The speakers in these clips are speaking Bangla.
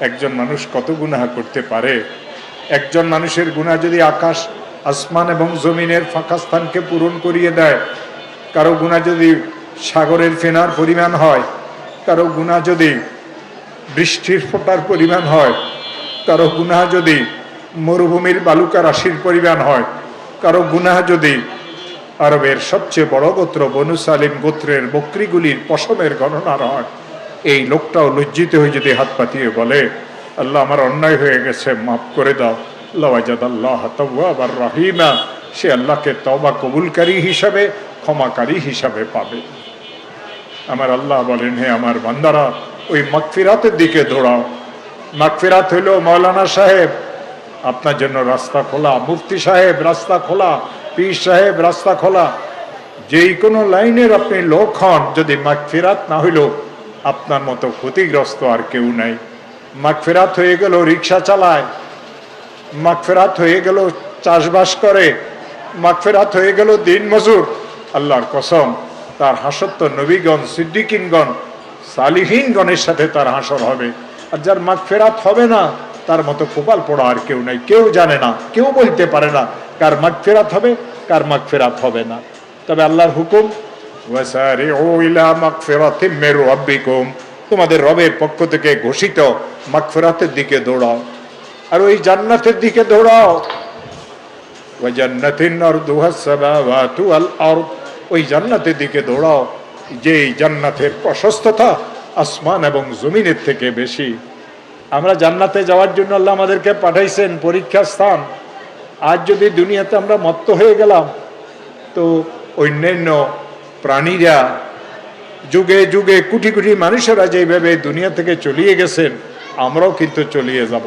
একজন মানুষ কত গুনাহ করতে পারে? একজন মানুষের গুনাহ যদি আকাশ আসমান এবং জমিনের ফাঁকা স্থানকে পূরণ করিয়ে দেয়, কারো গুনাহ যদি সাগরের ফেনার পরিমাণ হয়, কারো গুনাহ যদি বৃষ্টির ফোঁটার পরিমাণ হয়, কারো গুনাহ যদি মরুভূমির বালুকা রাশির পরিমাণ হয়, কারো গুনাহ যদি আরবের সবচেয়ে বড় গোত্র বনু সালিম গোত্রের বকরিগুলির পশমের গণনার হয়, এই লোকটাও লজ্জিত হয়ে যদি হাত পাতিয়ে বলে, আল্লাহ আমার অন্যায় হয়ে গেছে, মাফ করে দাও, লাওয়াজাদাল্লাহ তাওয়াবার রাহিমা, সে আল্লাহকে তওবা কবুলকারী হিসাবে, ক্ষমাকারী হিসাবে পাবে। আমার আল্লাহ বলেন, হে আমার বান্দারা, ওই মাগফিরাতের দিকে দৌড়াও। মাগফিরাত হইল মাওলানা সাহেব আপনার জন্য রাস্তা খোলা, মুফতি সাহেব রাস্তা খোলা, পীর সাহেব রাস্তা খোলা। যেই কোনো লাইনের আপনি লোক হন, যদি মাগফিরাত না হইল, আপনার মতো ক্ষতিগ্রস্ত আর কেউ নাই। মাগফিরাত হয়ে গেল রিক্সা চালায়, মাগফিরাত হয়ে গেল চাষবাস করে, মাগফিরাত হয়ে গেল দিন মজুর। আল্লাহর কসম, তার হাসর তো নবীগণ, সিদ্দিকিনগণ, সালিহিনগণের সাথে তার হাসর হবে। আর যার মাগফিরাত হবে না, তার মতো কপাল পোড়া আর কেউ নাই। কেউ জানে না, কেউ বলতে পারে না কার মাগফিরাত হবে, কার মাগফিরাত হবে না। তবে আল্লাহর হুকুম, ওয়াসারিউ ইলা মাগফিরাতিম মির রাব্বিকুম, তোমাদের রবের পক্ষ থেকে ঘোষিত মাগফিরাতের দিকে দৌড়াও, আর ওই জান্নাতের দিকে দৌড়াও। ওয়া জান্নাতিন আরদুহাস সামাওয়াতু ওয়াল আরদ, ওই জান্নাতের দিকে দৌড়াও যেই জান্নাতের প্রশস্ততা আসমান এবং জমিনের থেকে বেশি। আমরা জান্নাতে যাওয়ার জন্য আল্লাহ আমাদেরকে পাঠাইছেন পরীক্ষা স্থান। আজ যদি দুনিয়াতে আমরা মত্ত হয়ে গেলাম, তো অন্যান্য প্রাণীরা যুগে যুগে কোটি কোটি মানুষেরা যেভাবে দুনিয়া থেকে চলিয়ে গেছেন, আমরাও কিন্তু চলিয়ে যাব।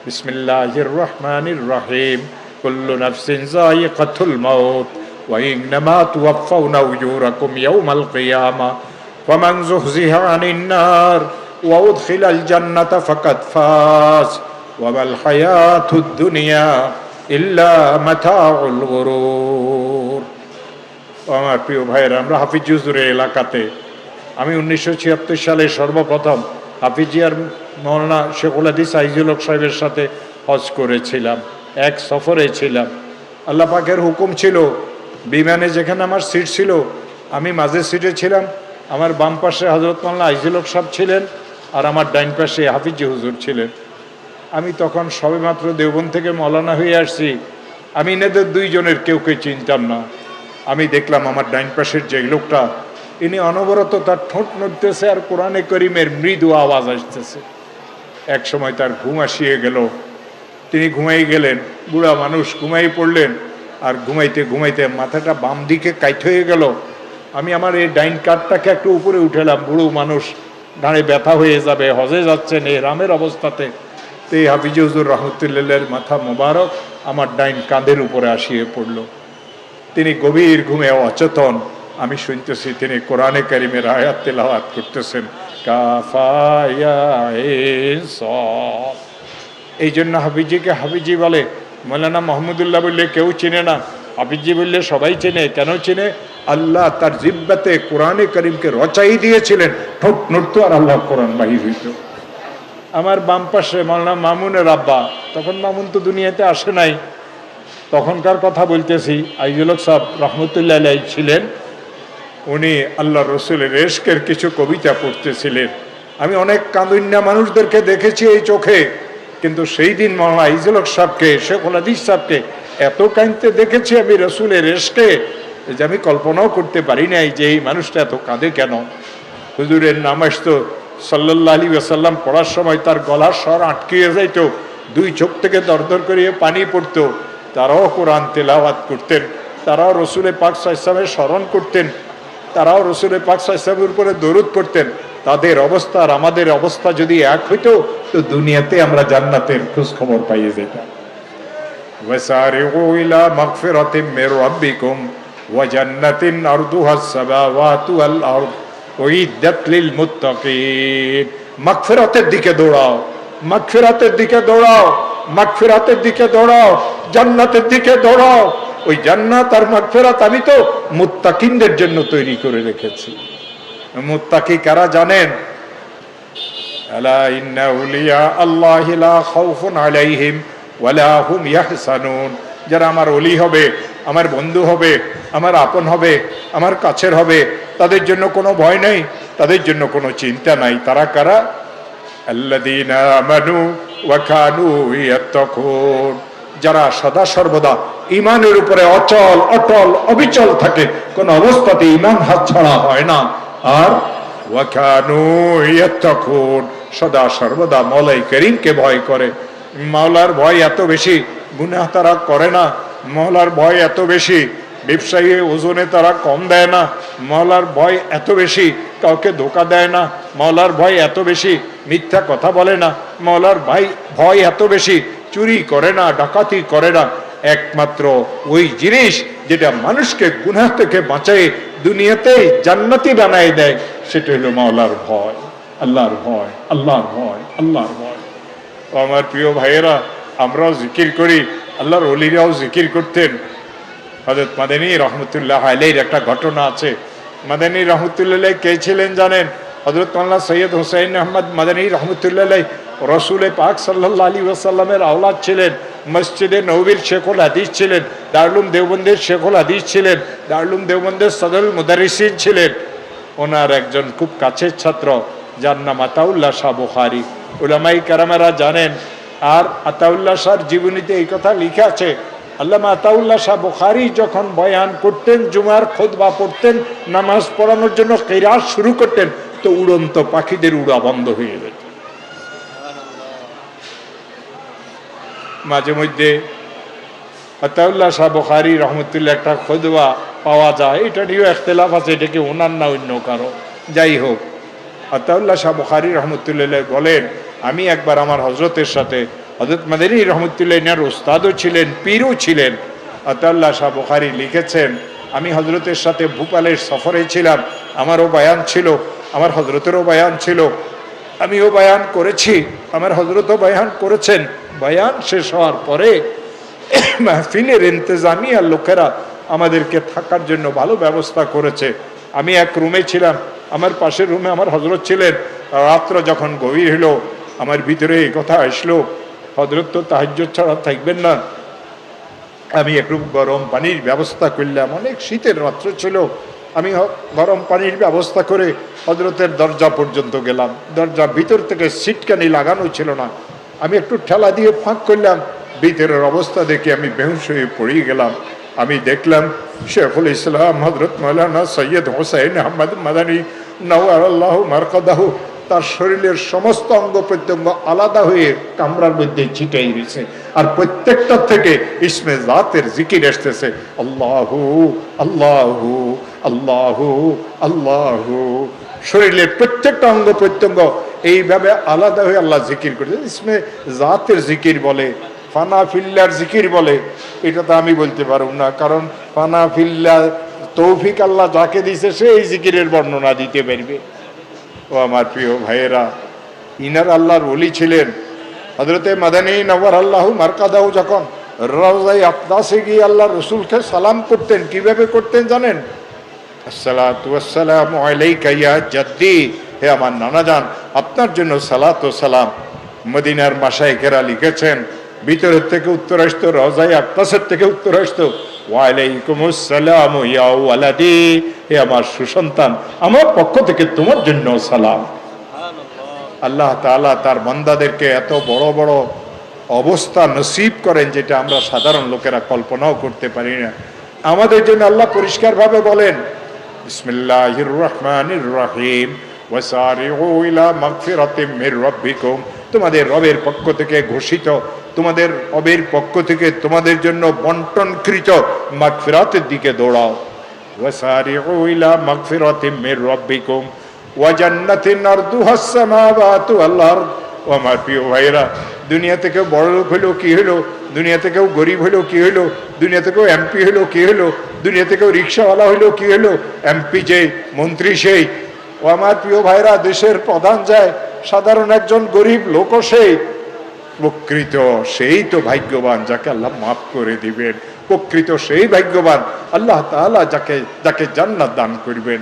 বিসমিল্লাহির রহমানির রহিম, কুল্লু নাফসিন যায়িকাতুল মাউত ওয়া ইন্নামা তুওয়াফাউনা উজুরাকুম ইয়াওমাল কিয়ামাহ ফামান যুহজিহা আনিন নার ওয়া উদখিলাল জান্নাতা ফাকাদ ফাজ ওয়া মাল হায়াতুদ দুনিয়া ইল্লা মাতাউল গুরুর। আমার প্রিয় ভাইয়েরা, আমরা হাফিজ হুজুরের এলাকাতে, আমি 1976 সালে সর্বপ্রথম হাফিজিয়ার মৌলানা শেখুল হাদিস আইজুল হক সাহেবের সাথে হজ করেছিলাম, এক সফরে ছিলাম। আল্লাহ পাকের হুকুম ছিল, বিমানে যেখানে আমার সিট ছিল, আমি মাঝের সিটে ছিলাম। আমার বাম পাশে হজরত মৌলানা আইজুল হক সাহেব ছিলেন, আর আমার ডাইন পাশে হাফিজি হুজুর ছিলেন। আমি তখন সবেমাত্র দেওবন্দ থেকে মৌলানা হয়ে আসছি। আমি এনাদের দুইজনের কেউকে চিনতাম না। আমি দেখলাম আমার ডাইন পাশের যে লোকটা, ইনি অনবরত তার ঠোঁট নড়তেছে আর কোরআনে করিমের মৃদু আওয়াজ আসতেছে। এক সময় তার ঘুম আসিয়ে গেল, তিনি ঘুমাই গেলেন। বুড়া মানুষ ঘুমাই পড়লেন, আর ঘুমাইতে ঘুমাইতে মাথাটা বাম দিকে কাইট হয়ে গেল। আমি আমার এই ডাইন কাঠটাকে একটু উপরে উঠেলাম, বুড়ো মানুষ, ঘাড়ে ব্যথা হয়ে যাবে, হজে যাচ্ছেন এই রামের অবস্থাতে। তো এই হাফিজ হুজুর রহমতুল্লাহের মাথা মোবারক আমার ডাইন কাঁধের উপরে আসিয়ে পড়ল। তিনি গভীর ঘুমে অচেতন। আমি শুনতেছি তিনি কোরআনে কারিমের আয়াত তেলাওয়াত করতেছেন, কাফায়া ইনসাফ। এই জন্য হাফিজিকে হাফিজি বলে। মৌলানা মাহমুদুল্লাহ বললে কেউ চিনে না, হাফিজি বললে সবাই চেনে। কেন চেনে? আল্লাহ তার জিব্বাতে কোরআনে কারিমকে রচাই দিয়েছিলেন, ঠোঁট নড়তো আর আল্লাহ কোরআন বাহির হইত। আমার বাম পাশে মৌলানা মামুনের আব্বা, তখন মামুন তো দুনিয়াতে আসে নাই, তখনকার কথা বলতেছি, আইজুল হক সাহেব রহমতুল্লাহ আলাইহি ছিলেন। উনি আল্লাহ রসুলের ইশকের কিছু কবিতা পড়তেছিলেন। আমি অনেক কাঁদুন্যা মানুষদেরকে দেখেছি এই চোখে, কিন্তু সেই দিন মৌলানা আইজুল হক সাহেবকে, শেখুল হাদিস সাহেবকে এত কাঁদতে দেখেছি আমি রসুলের ইশকে, যে আমি কল্পনাও করতে পারি নাই যে এই মানুষটা এত কাঁদে কেন। হুজুরের নাম আসতো সাল্লাল্লাহু আলাইহি ওয়াসাল্লাম পড়ার সময় তার গলার স্বর আটকিয়ে যাইত, দুই চোখ থেকে দরদর করিয়ে পানি পড়তো। তারাও কোরআন তেলাওয়াত করতেন, তারাও রসুলে পাক সাল্লাল্লাহু আলাইহি ওয়াসাল্লামের স্মরণ করতেন, তারাও রসুলে পাক সাল্লাল্লাহু আলাইহি ওয়াসাল্লামের উপরে দরুদ পড়তেন। তাদের অবস্থা আর আমাদের অবস্থা যদি এক হইতো, তো দুনিয়াতে আমরা জান্নাতের খোঁজ খবর পাইয়ে যেতাম। ওয়াসারিউ ইলা মাগফিরাতিম মির রাব্বিকুম ওয়া জান্নাতিন আরদুহাস সামাওয়াতু ওয়াল আরদ উইদ্দাত লিল মুত্তাকিন। মাগফিরাতের দিকে দৌড়াও, মাগফিরাতের দিকে দৌড়াও, মাগফিরাতের দিকে দৌড়াও, জান্নাতের দিকে দৌড়াও। ওই জান্নাত আর মাগফিরাত আমি তো মুত্তাকিনদের জন্য তৈরি করে রেখেছি। মুত্তাকি কারা জানেন? আলা ইন্না আউলিয়া আল্লাহি লা খাউফুন আলাইহিম ওয়ালা হুম ইয়াহসানুন। যারা আমার ওলি হবে, আমার বন্ধু হবে, আমার আপন হবে, আমার কাছের হবে, তাদের জন্য কোনো ভয় নেই, তাদের জন্য কোনো চিন্তা নাই। তারা কারা? আল্লাযীনা আমানু ওয়া কানু ইয়াত্তাকুন। যারা সদা সর্বদা ঈমানের উপরে অচল অটল অবিচল থাকে, কোন অবস্থাতে ঈমান হাতছাড়া হয় না। আর ওয়া কানু ইয়াত্তাকুন, সদা সর্বদা মওলাই করিমকে ভয় করে। মাওলার ভয় এত বেশি, গুনাহ তারা করে না। মাওলার ভয় এত বেশি, ব্যবসায়ী ওজনে তারা কম দেয় না। মাওলার ভয় এত বেশি, কাউকে ধোকা দেয় না। মাওলার ভয় এত বেশি, মিথ্যা কথা বলে না। মাওলার ভয় এত বেশি, চুরি করে না, ডাকাতি করে না। একমাত্র ওই জিনিস যেটা মানুষকে গুনাহ থেকে বাঁচায়, দুনিয়াতেই জান্নাতি বানায় দেয়, সেটা হলো মাওলার ভয়, আল্লাহর ভয়, আল্লাহর ভয়, আল্লাহর ভয়। আমার প্রিয় ভাইয়েরা, আমরাও জিকির করি, আল্লাহর ওলিরাও জিকির করতেন। হযরত মাদানী রহমতুল্লাহ আলাইহির একটা ঘটনা আছে। মাদানী রহমতুল্লাহ কে ছিলেন জানেন? হযরত মাওলানা সৈয়দ হুসাইন আহমদ মাদানী রহমতুল্লাহ রসুল পাক সাল্লাল্লাহু আলাইহি ওয়াসাল্লামের আওলাদ ছিলেন। মসজিদে নববীর শেখুল হাদিস ছিলেন, দারুল দেওবন্দের শেখুল হাদিস ছিলেন, দারুল দেওবন্দের সদরুল মুদারিসিন ছিলেন। ওনার একজন খুব কাছের ছাত্র, যার নাম আতাউল্লাহ শাহ বুখারী। উলামায়ে কেরামেরা জানেন। আর আতাউল্লাহ শাহর জীবনীতে এই কথা লেখা আছে, আল্লামা আতাউল্লাহ শাহ বুখারী যখন বয়ান করতেন, জুমার খুতবা পড়তেন, নামাজ পড়ানোর জন্য কিরাত শুরু করতেন, তো উড়ন্ত পাখিদের উড়া বন্ধ হয়ে যেত। মাঝে মধ্যে আতাউল্লাহ শাহ বুখারী রহমতুল্লাহ একটা খুতবা পাওয়া যায়, এটা নিয়েও ইখতিলাফ আছে, এটা কি ওনার না অন্য কারো। যাই হোক, আতাউল্লাহ শাহ বুখারী রহমতুল্লাহ বলেন, আমি একবার আমার হজরতের সাথে, হযরত মাদানী রহমতুল্লাহ এনার উস্তাদও ছিলেন, পীরও ছিলেন। আতাউল্লাহ শাহ বুখারী লিখেছেন, আমি হজরতের সাথে ভোপালের সফরে ছিলাম, আমারও বয়ান ছিল, আমার হজরতেরও বয়ান ছিল, আমিও বয়ান করেছি, আমার হজরতও বয়ান করেছেন। বয়ান শেষ হওয়ার পরে মাহফিলের ইন্তজামিয়ার লোকেরা আমাদেরকে থাকার জন্য ভালো ব্যবস্থা করেছে। আমি এক রুমে ছিলাম, আমার পাশের রুমে আমার হজরত ছিলেন। রাত্র যখন গভীর হলো, আমার ভিতরে এই কথা আসলো, হজরত তো তাহাজ্জুদ ছাড়া থাকবেন না, আমি একটু গরম পানির ব্যবস্থা করলাম। অনেক শীতের রাত্র ছিল, আমি গরম পানির ব্যবস্থা করে হজরতের দরজা পর্যন্ত গেলাম। দরজা ভিতর থেকে সিটকানি লাগানো ছিল না, আমি একটু ঠেলা দিয়ে ফাঁক করলাম। ভিতরের অবস্থা দেখে আমি বেহুশ হয়ে পড়ে গেলাম। আমি দেখলাম শেখুল ইসলাম হযরত মাওলানা সৈয়দ হুসাইন আহমদ মাদানী নওয়ারাল্লাহু মারকাদাহু, তার শরীরের সমস্ত অঙ্গ প্রত্যঙ্গ আলাদা হয়ে কামরার মধ্যে ছিটাই রয়েছে, আর প্রত্যেকটা থেকে ইসমে জাতের জিকির আসতেছে, আল্লাহু আল্লাহু আল্লাহু আল্লাহু। শরীরের প্রত্যেকটা অঙ্গ প্রত্যঙ্গ এইভাবে আলাদা হয়ে আল্লাহ জিকির করছে। ইসমে জাতের জিকির বলে, ফানা ফিল্লার জিকির বলে, এটা তো আমি বলতে পারব না, কারণ ফানা ফিল্লা তৌফিক আল্লাহ যাকে দিয়েছে সে এই জিকিরের বর্ণনা দিতে পারবে। ও আমার প্রিয় ভাইয়েরা, ইনার আল্লাহর ওলি ছিলেন। হযরতে মাদানী নওয়ারাল্লাহু মারকাদাহু যখন রওজায়ে আকদাসে গিয়ে আল্লাহ রসুলকে সালাম করতেন, কিভাবে করতেন জানেন? আসসালাতু ওয়াসসালামু আলাইকা ইয়া জাদ্দি, হে আমার নানা জান, আপনার জন্য সালাত ও সালাম। মদিনার মাশায়েখেরা লিখেছেন, ভিতরের থেকে উত্তর আসতো, রওজায়ে আকদাসের থেকে উত্তর আসতো, ওয়া আলাইকুমুস সালামু ইয়া ওয়ালাদি, হে আমার সুসন্তান, আমার পক্ষ থেকে তোমার জন্য সালাম। আল্লাহ তাআলা তার বান্দাদেরকে এত বড় বড় অবস্থা নসিব করেন, যেটা আমরা সাধারণ লোকেরা কল্পনাও করতে পারি না। আমাদের জন্য আল্লাহ পরিষ্কারভাবে বলেন, বিসমিল্লাহির রহমানির রহিম, ওয়াসারিউ ইলা মাগফিরাতিম মির রাব্বিকুম, তোমাদের রবের পক্ষ থেকে ঘোষিত, তোমাদের রবের পক্ষ থেকে তোমাদের জন্য বন্টনকৃত মাগফিরাতের দিকে দৌড়াও। ওয়াসারিউ ইলা মাগফিরাতিম মির রাব্বিকুম ওয়া জান্নাতিন আরদুহাস সামাওয়াতু ওয়াল আরদ। ও আমার প্রিয় ভাইয়েরা, দুনিয়া থেকে বড় লোক হইলো কি হইলো, দুনিয়া থেকেও গরিব হইলো কি হইলো, দুনিয়া থেকেও এমপি হইলো কি হইলো, দুনিয়া থেকেও রিক্সাওয়ালা হইলো কি হইলো, এমপি যেই মন্ত্রী সেই। ও আমার প্রিয় ভাইরা, দেশের প্রধান যায়, সাধারণ একজন গরিব লোকও সেই। প্রকৃত সেই তো ভাগ্যবান যাকে আল্লাহ মাফ করে দিবেন, প্রকৃত সেই ভাগ্যবান আল্লাহ তাআলা যাকে জান্নাত দান করবেন।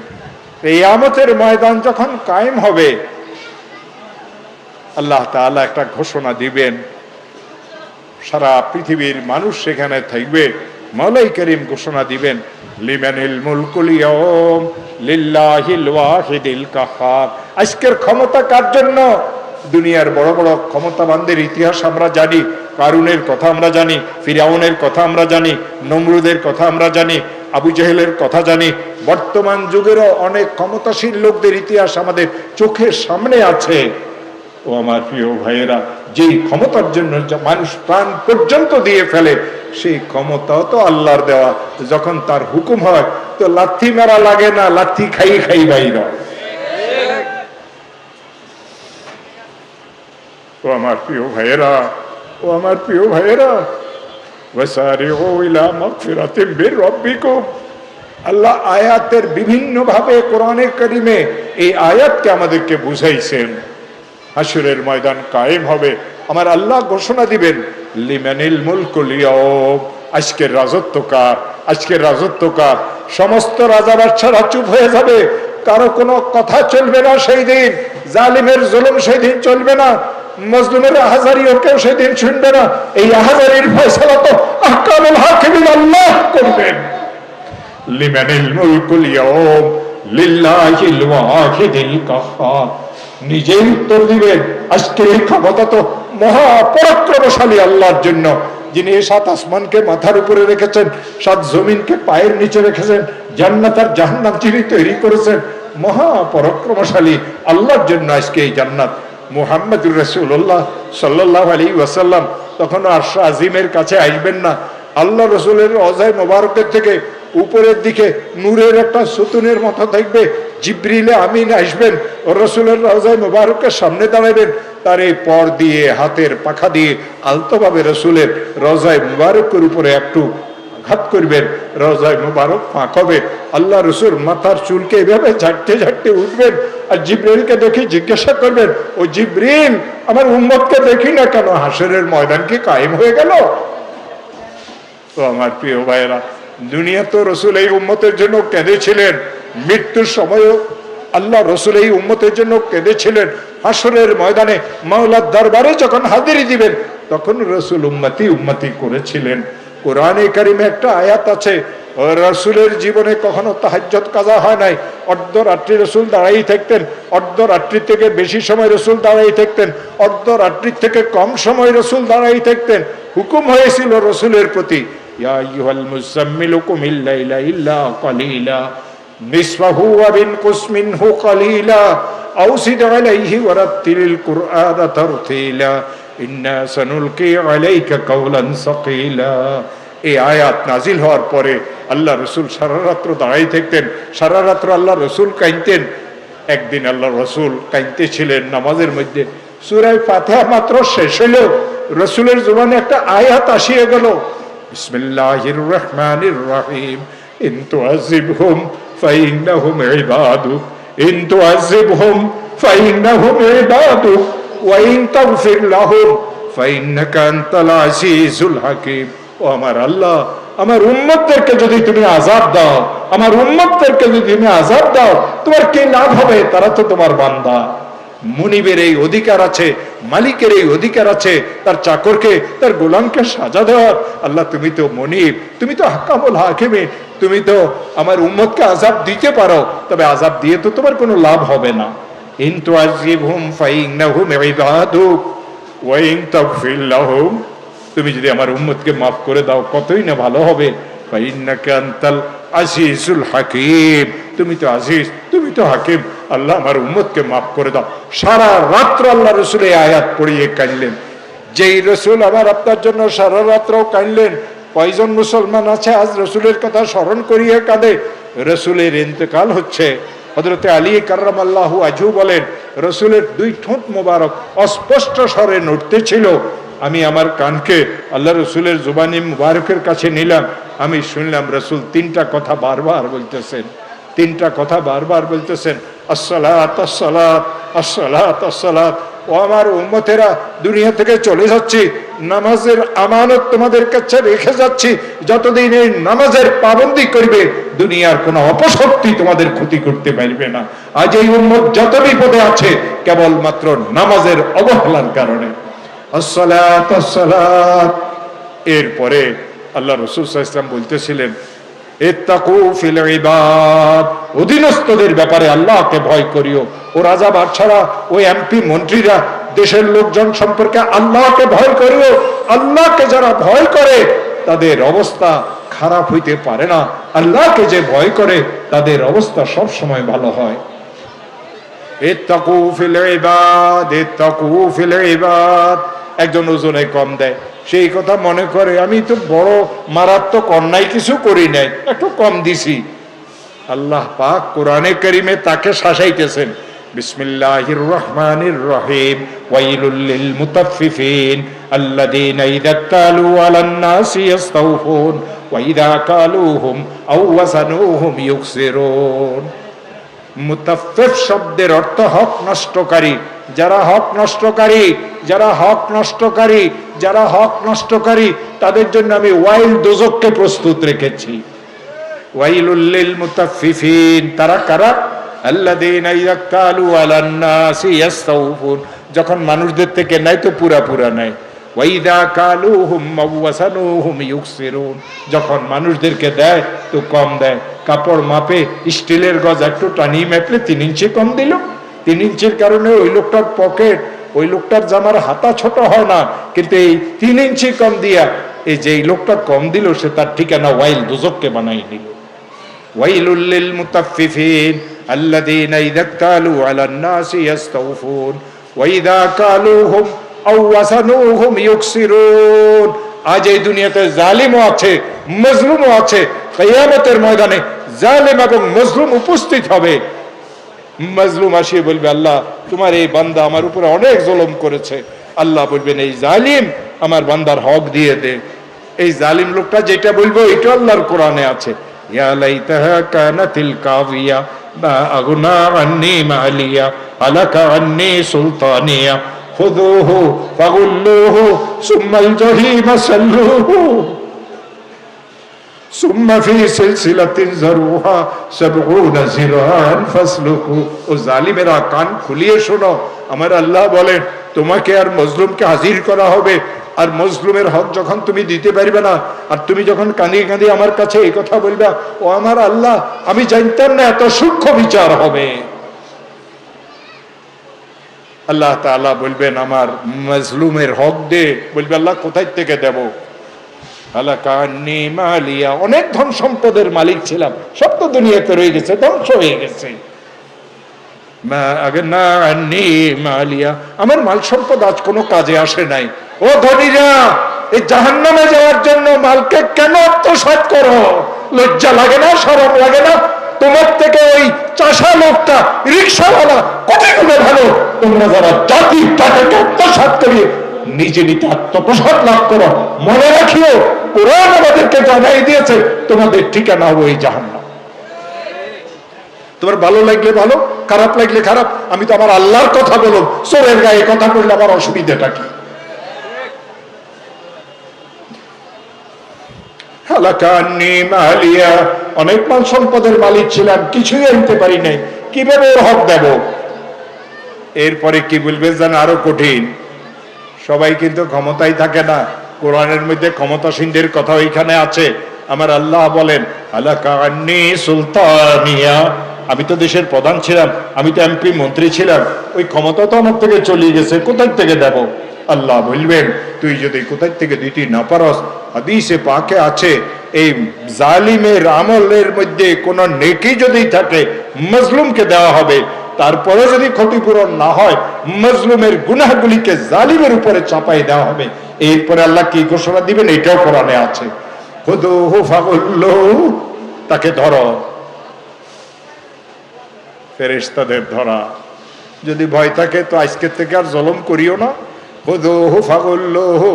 কিয়ামতের ময়দান যখন কায়েম হবে, আল্লাহ তাআলা একটা ঘোষণা দিবেন, সারা পৃথিবীর মানুষ সেখানে থাকবে। মওলাই করিম ঘোষণা দিবেন, লিমানিল মুলকুল ইয়াউম লিল্লাহিল ওয়াহিদিল কাহ্হার। আজকের ক্ষমতা কার জন্য? দুনিয়ার বড় বড় ক্ষমতাবানদের ইতিহাস আমরা জানি, কারুনের কথা আমরা জানি, ফিরাউনের কথা আমরা জানি, নমরুদের কথা আমরা জানি, আবু জেহেলের কথা জানি। বর্তমান যুগেরও অনেক ক্ষমতাশীল লোকদের ইতিহাস আমাদের চোখের সামনে আছে। ও আমার প্রিয় ভাইয়েরা, যেই ক্ষমতার জন্য মানুষ প্রাণ পর্যন্ত দিয়ে ফেলে, সেই ক্ষমতাও তো আল্লাহর দেওয়া। যখন তার হুকুম হয় তো লাথি মারা লাগে না, লাথি খাই খাই বাইর। ও আমার প্রিয় ভাইয়েরা, ও আমার প্রিয় ভাইয়েরা, ওয়াসারিউ ইলা মাগফিরাতিম মির রাব্বিকুম। আল্লাহ আয়াতের বিভিন্ন ভাবে কোরআনে কারিমে এই আয়াতকে আমাদেরকে বুঝাইছেন। হাসরের ময়দান কায়েম হবে, আমার আল্লাহ ঘোষণা দিবেন, লিমানিল মুলকুল ইয়াউম। আজকের রাজত্ব কার? আজকের রাজত্ব কার? সমস্ত রাজা বাদশারা চুপ হয়ে যাবে, কারো কোনো কথা চলবে না সেই দিন। জালিমের জুলুম সেই দিন চলবে না, মজলুমের আহাজারিও কেউ সেই দিন শুনবে না। এই আহাজারির ফয়সালা তো আহকামুল হাকিমিন আল্লাহ করবেন। লিমানিল মুলকুল ইয়াউম লিল্লাহিল ওয়াহিদিল কাহ্হার। নিজেই উত্তর দিবেন, আজকে এই ক্ষমতা তো মহাপরাক্রমশালী আল্লাহর জন্য, যিনি এই 7 আসমানকে মাথার উপরে রেখেছেন, 7 জমিনকে পায়ের নিচে রেখেছেন, জান্নাত আর জাহান্নাম যিনি তৈরি করেছেন, মহাপরাক্রমশালী আল্লাহর জন্য আজকে এই জান্নাত। মুহাম্মদুর রাসূলুল্লাহ সাল্লাল্লাহু আলাইহি ওয়াসাল্লাম তখন আরশ আজিমের কাছে আসবেন না। আল্লাহ রসুলের রওজায়ে মোবারকের থেকে উপরের দিকে নূরের একটা সুতুনের মতো থাকবে, জিবরিলে আমিন আসবেন, ও রসুলের রওজায়ে মোবারকের সামনে দাঁড়াবেন, তার এই পর দিয়ে হাতের পাখা দিয়ে আলতোভাবে রসুলের রওজায়ে মোবারকের উপরে একটু আঘাত করবেন, রওজায়ে মোবারক ফাঁক হবে। আল্লাহ রসুল মাথার চুলকে এভাবে ঝাড়তে ঝাড়তে উঠবেন, আর জিবরিলকে দেখে জিজ্ঞাসা করবেন, ও জিবরিল, আমার উম্মতকে দেখি না কেন? হাসরের ময়দান কি কায়েম হয়ে গেল? তো আমার প্রিয় ভাইয়েরা, দুনিয়া তো রসুল এই উম্মতের জন্য কেঁদেছিলেন, মৃত্যুর সময়ও আল্লাহ রসুল এই উম্মতের জন্য কেঁদেছিলেন। হাসরের ময়দানে মাওলার দরবারে যখন হাজিরি দিবেন, তখন রসুল উম্মতি উম্মতি করেছিলেন। কোরআনে কারিমে একটা আয়াত আছে, রসুলের জীবনে কখনো তাহাজ্জুদ কাজা হয় নাই। অর্ধরাত্রি রসুল দাঁড়াই থাকতেন, অর্ধরাত্রির থেকে বেশি সময় রসুল দাঁড়াই থাকতেন, অর্ধরাত্রির থেকে কম সময় রসুল দাঁড়াই থাকতেন। হুকুম হয়েছিল রসুলের প্রতি, ইয়া আইয়ুহাল মুযাম্মিলু কুমিল লাইলা ইল্লা কালিলা নিসফাহু ওয়া বিনকুস মিনহু কালিলা আও জিদ আলাইহি ওয়া রাত্তিলিল কুরআনা তারতিলা ইন্না সানুলকি আলাইকা কাওলান সাকিলা। এই আয়াত নাজিল হওয়ার পরে আল্লাহ রসুল সারা রাত্র দাঁড়াই থাকতেন, সারা রাত্র আল্লাহ রসুল কাঁদতেন। একদিন আল্লাহ রসুল কাঁদতেছিলেন নামাজের মধ্যে, সূরা ফাতিহা মাত্র শেষ হইল, রসুলের জবানে একটা আয়াত আসিয়া গেল, বিসমিল্লাহির রহমানির রহিম, ইন তুআযিবহুম ফাইন্নাহুম ইবাদুক, ইন তুআযিবহুম ফাইন্নাহুম ইবাদুক, ওয়া ইন তাগফির লাহুম ফাইন্নাকা আনতাল আজিজুল হাকীম। ও আমার আল্লাহ, আমার উম্মতদেরকে যদি তুমি আযাব দাও, আমার উম্মতদেরকে যদি তুমি আযাব দাও, তোমার কি লাভ হবে? তারা তো তোমার বান্দা। মুনিবের এই অধিকার আছে, মালিকের এই অধিকার আছে তার চাকরকে, তার গোলামকে সাজা দেওয়ার। আল্লাহ, তুমি তো মুনিব, তুমি তো হাকামুল হাকিমিন, তুমি তো আমার উম্মতকে আযাব দিতে পারো, তবে আযাব দিয়ে তো তোমার কোনো লাভ হবে না। ইন তুআযিবহুম ফাইন্নাহুম ইবাদুক ওয়া ইন তাগফির লাহুম, তুমি যদি আমার উম্মতকে মাফ করে দাও কতই না ভালো হবে। ফাইন্নাকা আনতাল আজিজুল হাকিম, তুমি তো আজিজ, তুমি তো হাকিম, আল্লাহ আমার উম্মতকে মাফ করে দাও। সারা রাত্র আল্লাহ রসুল এই আয়াত পড়িয়ে কাঁদলেন। যেই রসুল আমার আপনার জন্য সারা রাত্রও কাঁদলেন, কয়জন মুসলমান আছে আজ রসুলের কথা স্মরণ করিয়ে কাঁদে? রসুলের ইন্তেকাল হচ্ছে। হযরতে আলী কাররামাল্লাহু ওয়াজহু বলেন, রসুলের 2 ঠোঁট মোবারক অস্পষ্ট স্বরে নড়তেছিল। আমি আমার কানকে আল্লাহ রসুলের জুবানি মুবারকের কাছে নিলাম, আমি শুনলাম রসুল 3টা কথা বারবার বলতেছেন, 3টা কথা বারবার বলতেছেন, আসসালাত আসসালাত আসসালাত আসসালাত। ও আমার উম্মতেরা, দুনিয়া থেকে চলে যাচ্ছি, নামাজের আমানত তোমাদের কাছে রেখে যাচ্ছি, যতদিন এই নামাজের পাবন্দি করবে দুনিয়ার কোনো অপশক্তি তোমাদের ক্ষতি করতে পারবে না। আজ এই উম্মত যত বিপদে আছে কেবলমাত্র নামাজের অবহেলার কারণে। আসসালাত আসসালাত। এরপরে আল্লাহ রাসূল সাল্লাল্লাহু আলাইহি ওয়াসাল্লাম বলতেছিলেন, ইত্তাকু ফিল ইবাদ, অধীনস্থদের ব্যাপারে আল্লাহকে ভয় করিও। ও রাজা বাদশারা, ও এমপি মন্ত্রীরা, দেশের লোকজন সম্পর্কে আল্লাহকে ভয় করিও। আল্লাহকে যারা ভয় করে তাদের অবস্থা খারাপ হইতে পারে না। আল্লাহকে যে ভয় করে তাদের অবস্থা সব সময় ভালো হয়। ইত্তাকু ফিল ইবাদ, ইত্তাকু ফিল ইবাদ। একজন ওজনে কম দেয়, সেই কথা মনে করে আমি তো বড় মারাত্মক অন্যায় কিছু করি নাই, একটু কম দিছি। আল্লাহ পাক কোরআনে কারিমে তাকে শাসাইতেছেন, বিসমিল্লাহির রহমানির রহিম, ওয়াইলুল লিল মুতাফফিফিন আল্লাযীনা ইযা তালু আলান নাসি ইস্তাওফুন ওয়া ইযা কালুহুম আও ওয়াসানুহুম ইউকসিরুন। মুতাফফিফ শব্দের অর্থ হক নষ্টকারী। যারা হক নষ্টকারী, যারা হক নষ্টকারী, যারা হক নষ্টকারী তাদের জন্য আমি ওয়াইল দোজখকে প্রস্তুত রেখেছি। ওয়াইলুল লিল মুতাফফিফিন, তারা কারা? আল্লাযীনা ইযা তালু আলান নাসি ইস্তাওফুন, যখন মানুষদের থেকে নেয় তো পুরা নেয়। ওয়া ইযা কালুহুম আও ওয়াসানুহুম ইউকসিরুন, যখন মানুষদেরকে দেয় তো কম দেয়। কাপড় মাপে স্টিলের গজ একটু টানি মেপলে 3 ইঞ্চি কম দিল। 3 ইঞ্চির কারণে ওই লোকটার পকেট, ওই লোকটার জামার হাতা ছোট হয় না, কিন্তু এই 3 ইঞ্চি কম দিয়া এই যে লোকটা কম দিল সে তার ঠিকানা ওয়াইল দোজখকে বানাই দিল। ওয়াইলুল লিল মুতাফফিফিন আল্লাযীনা ইযা কালু আলান নাসি ইস্তাওফুন ওয়া ইযা কালুহুম আও ওয়াসানুহুম ইউকসিরুন। আজ এই দুনিয়াতে জালিমও আছে, মজলুমও আছে। কিয়ামতের ময়দানে জালিম এবং মজলুম উপস্থিত হবে। মজলুম আসিয়ে বলবে, আল্লাহ তোমার এই বান্দা আমার উপরে অনেক জুলুম করেছে। আল্লাহ বলবেন, এই জালিম আমার বান্দার হক দিয়ে দে। এই জালিম লোকটা যেটা বলবো এটা আল্লাহর কোরআনে আছে, ইয়া লাইতাহা কানাতিল কাযিয়া মা আগনা আন্নী মালিয়া আলাকা আন্নী সুলতানিয়া খুযুহু ফাগুল্লুহু সুম্মাল জাহিমা সাল্লুহু সুম্মা ফি সিলসিলাতিন যারুহা ৭০ যিরাআন ফাসলুকু। ও জালিমেরা, কান খুলিয়ে শোনো, আমার আল্লাহ বলেন তোমাকে আর মজলুমকে হাজির করা হবে। আর মজলুমের হক যখন তুমি দিতে পারবে না, আর তুমি যখন কাঁদিয়ে কাঁদিয়ে আমার কাছে এই কথা বলবে, ও আমার আল্লাহ আমি জানতাম না এত সূক্ষ্ম বিচার হবে। আল্লাহ তাআলা বলবেন আমার মজলুমের হক দে। বলবে আল্লাহ কোথায় থেকে দেব? আলাকা আন্নী মালিয়া, অনেক ধন সম্পদের মালিক ছিলাম, সব তো দুনিয়াতে রয়ে গেছে, ধ্বংস হয়ে গেছে। মা আগনা আন্নী মালিয়া, আমার মাল সম্পদ আজ কোনো কাজে আসে নাই। ও ধনীরা, এই জাহান্নামে যাওয়ার জন্য মালকে কেন আত্মসাৎ করো? লজ্জা লাগে না? শরম লাগে না? তোমার থেকে ওই চাষা লোকটা, রিকশাওয়ালা কত গুলো ভালো। তোমরা যারা জাতির টাকাকে আত্মসাৎ করিয়ে নিজে নিতে আত্মপ্রসাদ লাভ করো, মনে রাখিও কোরআন আমাদেরকে জানাই দিয়েছে তোমাদের ঠিকানা হবে এই জাহান্নাম। তোমার ভালো লাগলে ভালো, খারাপ লাগলে খারাপ। আমি তো আমার আল্লাহর কথা বলব, চোরের গায়ে কথা বললে আমার অসুবিধাটা কি? অনেক মাল সম্পদের মালিক ছিলাম, কিছুই আনতে পারি নাই, কিভাবে ওর হক দেব? এরপরে কি বলবে জান? আরো কঠিন। সবাই কিন্তু ক্ষমতায় থাকে না। কোরআনের মধ্যে ক্ষমতাসীনদের কথা ওইখানে আছে। আমার আল্লাহ বলেন, আলাকা আন্নী সুলতানিয়া, আমি তো দেশের প্রধান ছিলাম, আমি তো এমপি মন্ত্রী ছিলাম, ওই ক্ষমতা তো আমার থেকে চলে গেছে, কোথায় থেকে দেব? আল্লাহ বলবেন, তুই যদি কোথায় থেকে দিতে না পারস, হাদিসে পাকে আছে এই জালিমের আমলের মধ্যে কোন নেকি যদি থাকে মজলুমকে দেওয়া হবে। তারপরে যদি ক্ষতিপূরণ না হয়, মজলুমের গুনাহগুলিকে জালিমের উপরে চাপাই দেওয়া হবে। এরপরে আল্লাহ কি ঘোষণা দিবেন এটাও কোরআনে আছে, খুযুহু ফাগুল্লুহু, তাকে ধরো। ফেরেশতাদের ধরা যদি ভয় থাকে তো আজকের থেকে আর জুলুম করিও না। খুযুহু ফাগুল্লুহু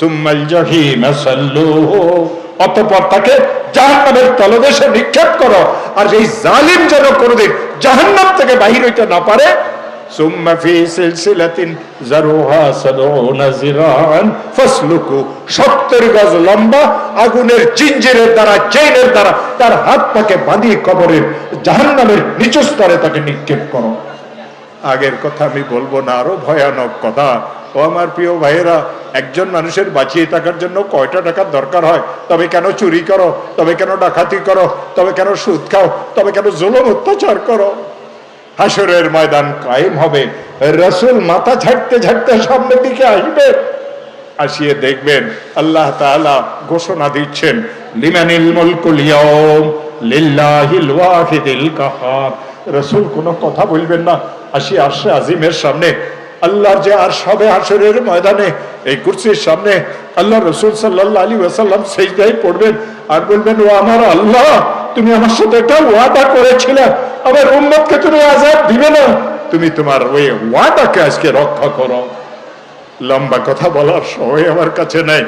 সুম্মাল জাহিমা সাল্লুহু, অতঃপর তাকে জাহান্নামের তলদেশে নিক্ষেপ করো। আর এই জালিম যেন কোনোদিন জাহান্নাম থেকে বাহির হইতে না পারে, সুম্মা ফি সিলসিলাতিন যারুহা 70 যিরাআন ফাসলুকু, 70 গজ লম্বা আগুনের জিঞ্জিরের দ্বারা, চেইনের দ্বারা তার হাত পাকে বাঁধিয়ে কবরের জাহান্নামের নিচু স্তরে তাকে নিক্ষেপ করো। আগের কথা আমি বলবো না, আরো ভয়ানক কথা। ও আমার প্রিয় ভাইয়েরা, একজন মানুষের বাঁচিয়ে থাকার জন্য কয়টা টাকার দরকার হয়? তবে কেন চুরি করো? তবে কেন ডাকাতি করো? তবে কেন সুদ খাও? তবে কেন জুলুম অত্যাচার করো? হাসরের ময়দান কায়েম হবে, রাসূল মাথা ঝাড়তে ঝাড়তে সামনের দিকে আসবে, আসিয়ে দেখবেন আল্লাহ তাআলা ঘোষণা দিচ্ছেন, লিমানিল মুলকুল ইয়াউম লিল্লাহিল ওয়াহিদিল কাহ্হার। রাসূল কোনো কথা বলবেন না, আসি আরশে আজিমের সামনে, আল্লাহর যে আরশ হবে হাসরের ময়দানে, এই কুরসির সামনে আল্লাহ রাসূল সাল্লাল্লাহু আলাইহি ওয়াসাল্লাম সিজদায় পড়বেন আর বলবেন, ও আমার আল্লাহ, তুমি আমার সাথে একটা ওয়াদা করেছিলে, আমার উম্মতকে তুমি আযাব দিবে না, তুমি তোমার ওই ওয়াদাকে আজকে রক্ষা করো। লম্বা কথা বলার সময় আমার কাছে নাই।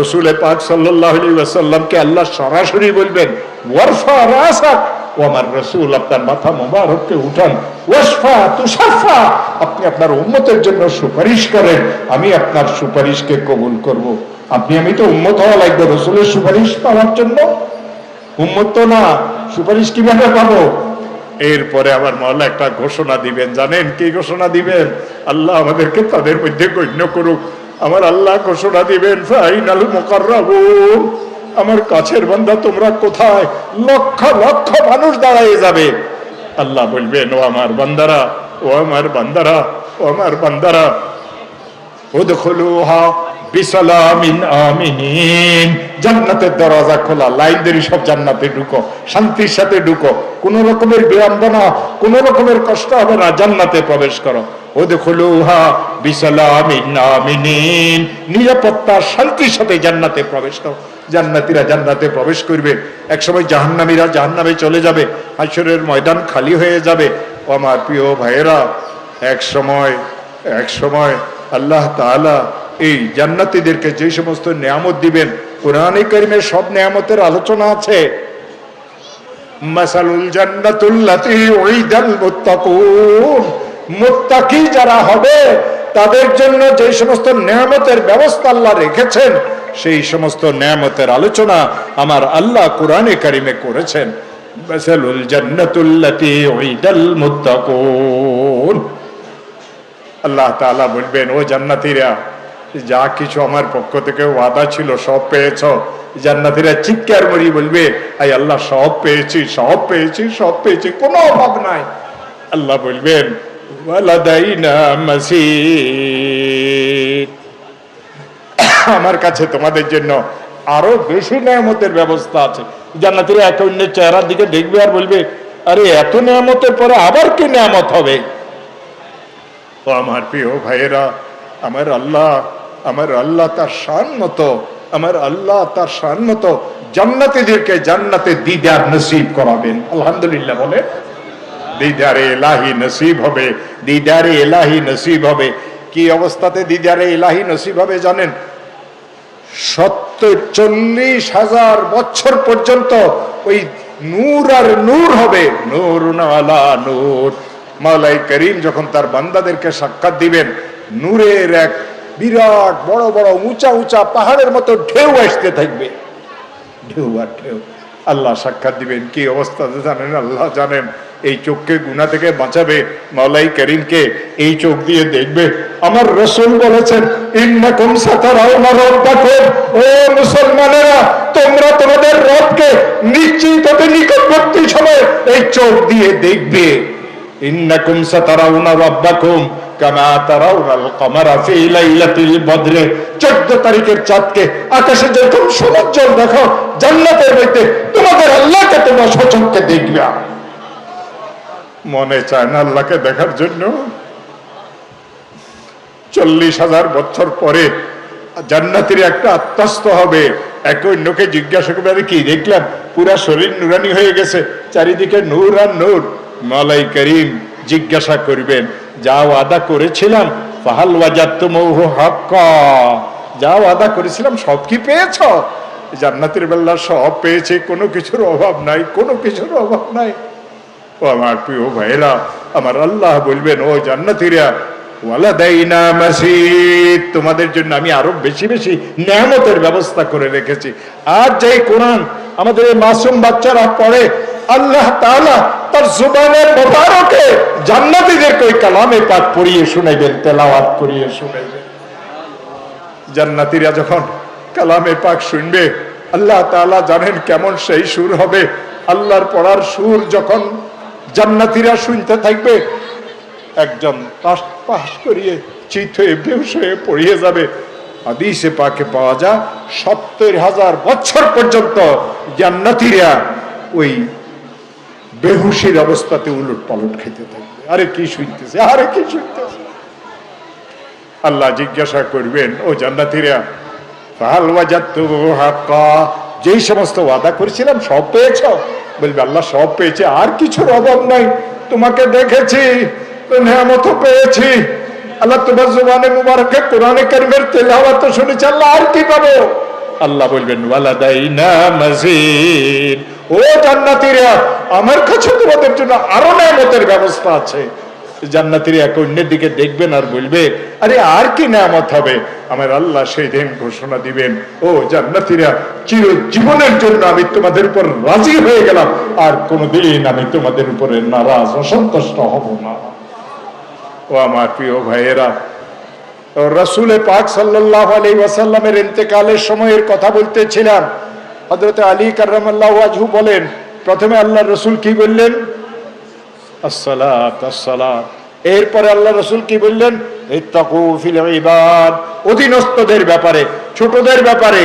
রাসূল পাক সাল্লাল্লাহু আলাইহি ওয়াসাল্লামকে আল্লাহ সরাসরি বলবেন, ওয়ারফা রাসাক, ও আমার রাসূল আপনার মাথা মোবারককে উঠান, ওয়াশফা তুশাফা, আপনি আপনার উম্মতের জন্য সুপারিশ করেন, আমি আপনার সুপারিশকে কবুল করব। আমি তো উম্মত হওয়া লাগবে রাসূলের সুপারিশ পাওয়ার জন্য, উম্মত তো না, সুপারিশ কিভাবে পাবো? এরপরে আবার মাওলা একটা ঘোষণা দিবেন, জানেন কি ঘোষণা দিবেন? আল্লাহ আমাদেরকে তাদের মধ্যে গণ্য করুক। আমার আল্লাহ ঘোষণা দিবেন, ফাইনাল মুকাররাবুন, আমার কাছের বান্দা তোমরা কোথায়? লক্ষ লক্ষ মানুষ দাঁড়িয়ে যাবে। আল্লাহ বলবেন, ও আমার বান্দারা, ও আমার বান্দারা, ও আমার বান্দারা, উদখুলুহা বিসালামিন আমিনিন, জান্নাতের দরজা খোলা, লাইন ধরে সব জান্নাতে ঢুকো, শান্তির সাথে ঢুকো, কোন রকমের বিড়ম্বনা, কোন রকমের কষ্ট হবে না, জান্নাতে প্রবেশ করো। উদখুলুহা বিসালামিন আমিনিন, নিরাপত্তা শান্তির সাথে জান্নাতে প্রবেশ করো। জান্নাতীরা জান্নাতে প্রবেশ করবে, একসময় জাহান্নামীরা জাহান্নামে চলে যাবে, হাসরের ময়দান খালি হয়ে যাবে। ও আমার প্রিয় ভাইয়েরা, এক সময় আল্লাহ তাআলা এই জান্নাতীদেরকে যে সমস্ত নিয়ামত দিবেন, কোরআনে কারিমে সব নিয়ামতের আলোচনা আছে। মাসালুল জান্নাতুল্লাতী উইদাল মুত্তাকুন, মুত্তাকি যারা হবে তাদের জন্য যে সমস্ত নিয়ামতের ব্যবস্থা আল্লাহ রেখেছেন, সেই সমস্ত নিয়ামতের আলোচনা আমার আল্লাহ কোরআনে কারিমে করেছেন। মাসালুল জান্নাতুল্লাতী উইদাল মুত্তাকুন, আল্লাহ তাআলা বলবেন, ও জান্নাতীরা, যা কিছু আমার পক্ষ থেকে ওয়াদা ছিল সব পেয়েছ। জান্নাতীরা চিৎকার করে বলবে, আই আল্লাহ, সব পেয়েছি, সব পেয়েছি, সব পেয়েছি, কোনো অভাব নাই। আল্লাহ বলবেন, ওয়ালাদাইনা মাসিদ, আমার কাছে তোমাদের জন্য আরো বেশি নিয়ামতের ব্যবস্থা আছে। জান্নাতীরা একে অন্যের চেহারার দিকে দেখবে আর বলবে, আরে এত নিয়ামতের পরে আবার কি নিয়ামত হবে? ও আমার প্রিয় ভাইয়েরা, আমার আল্লাহ তার শান মতো, আমার আল্লাহ তার শান মতো জান্নাতীদেরকে জান্নাতে দিদার নসিব করাবেন। আলহামদুলিল্লাহ বলে, দিদারে ইলাহি নসিব হবে, দিদারে ইলাহি নসিব হবে। কি অবস্থাতে দিদারে ইলাহি নসিব হবে জানেন? 40,000 বছর পর্যন্ত ওই নূর আর নূর হবে, নূর আলা নূর। মাওলাই করিম যখন তার বান্দাদেরকে সাক্ষাৎ দিবেন, নূরের এক বিরাট বড় বড় উঁচা উঁচা পাহাড়ের মতো ঢেউ আসতে থাকবে, ঢেউ আর ঢেউ। আল্লাহ সাক্ষাৎ দিবেন, কি অবস্থা জানেন? আল্লাহ জানেন। এই চোখকে গুনাহ থেকে বাঁচাবে মাওলাই করিমকে, এই চোখ দিয়ে দেখবে। আমার রাসূল বলেছেন, ইন্নাকুম সাতারাউনা রাব্বাকুম, ও মুসলমানেরা, তোমরা তোমাদের রবকে নিশ্চিত নিকটবর্তী সময়ে এই চোখ দিয়ে দেখবে। ইন্নাকুম সাতারাউনা রাব্বাকুম কামা তারাউনাল কমারা ফি লাইলাতিল বদর, 14 তারিখের চাঁদকে আকাশে যখন সমুজ্জ্বল দেখো, জান্নাতের মধ্যে তোমাদের আল্লাহকে তোমরা সচক্ষে দেখবে। মনে চায় না আল্লাহকে দেখার জন্য? 40,000 বছর পরে জান্নাতীর একটা আত্মস্থ হবে, একে অন্যকে জিজ্ঞাসা করবে, কি দেখলাম? পুরা শরীর নুরানি হয়ে গেছে, চারিদিকে নূর আর নূর। মাওলাই করিম জিজ্ঞাসা করবেন, যা ওয়াদা করেছিলাম, ফাহাল ওয়াজাদতুমুহু হাক্কা, যা ওয়াদা করেছিলাম সব কি পেয়েছ? জান্নাতের বেলা সব পেয়েছে, কোনো কিছুর অভাব নাই, কোনো কিছুর অভাব নাই। ও আমার প্রিয় ভাইরা, আমার আল্লাহ বলবেন, ও জান্নাতীরা, ওয়ালাদাইনা মাসিদ, তোমাদের জন্য আমি আরো বেশি বেশি নেয়ামতের ব্যবস্থা করে রেখেছি। আর যেই কোরআন আমাদের এই মাসুম বাচ্চারা পড়ে, আল্লাহ তাআলা তার জুবানে মোবারকে জান্নাতীদেরকে ওই কালামে পাক পড়িয়ে শুনাইবেন, তেলাওয়াত করিয়ে শুনাইবেন। জান্নাতীরা যখন কালামে পাক শুনবে, আল্লাহ তাআলা জানেন কেমন সেই সুর হবে। আল্লাহর পড়ার সুর যখন জান্নাতীরা শুনতে থাকবে, একজন পাশ পাশ করিয়ে চিত হয়ে বেহুশ হয়ে পড়িয়ে যাবে। হাদিসে পাকে পাওয়া যায় 70,000 বছর পর্যন্ত জান্নাতীরা ওই বেহুশির অবস্থাতে উলট পালট খেতে থাকবে। আরে কি শুনতেছে, আরে কি শুনতেছে। আল্লাহ জিজ্ঞাসা করবেন, ও জান্নাতীরা, ফাহাল ওয়াজাদতুহু হাক্কা, যেই সমস্ত ওয়াদা করেছিলাম সব পেয়েছ? বলবে, আল্লাহ সব পেয়েছে, আর কিছুর অভাব নাই। তোমাকে দেখেছি, নেয়ামতও পেয়েছি। আল্লাহ তোমার জুবানে মুবারকে কোরআনে কারীমের তেলাওয়াত শুনেছি, আল্লাহ আর কি পাবো? আল্লাহ বলবেন, ওয়ালাদাইনা মাজিদ, ও জান্নাতীরা, আমার কাছে তোমাদের জন্য আরো নেয়ামতের ব্যবস্থা আছে। জান্নাতীরা এক অন্যের দিকে দেখবেন আর বলবে, আরে আর কি নেয়ামত হবে? আমার আল্লাহ সেই দিন ঘোষণা দিবেন, ও জান্নাতীরা, চিরজীবনের জন্য আমি তোমাদের উপর রাজি হয়ে গেলাম, আর কোনোদিন আমি তোমাদের উপরে নারাজ অসন্তুষ্ট হব না। ও আমার প্রিয় ভাইয়েরা, রাসূল পাক সাল্লাল্লাহু আলাইহি ওয়াসাল্লামের ইন্তেকালের সময়ের কথা বলতেছিলাম। হযরত আলী কাররামাল্লাহু ওয়াজহু বলেন, প্রথমে আল্লাহর রাসূল কি বললেন? আসসালাত আসসালাত। এরপরে আল্লাহ রাসূল কি বললেন? ইত্তাকু ফিল ইবাদ, অধীনস্থদের ব্যাপারে, ছোটদের ব্যাপারে।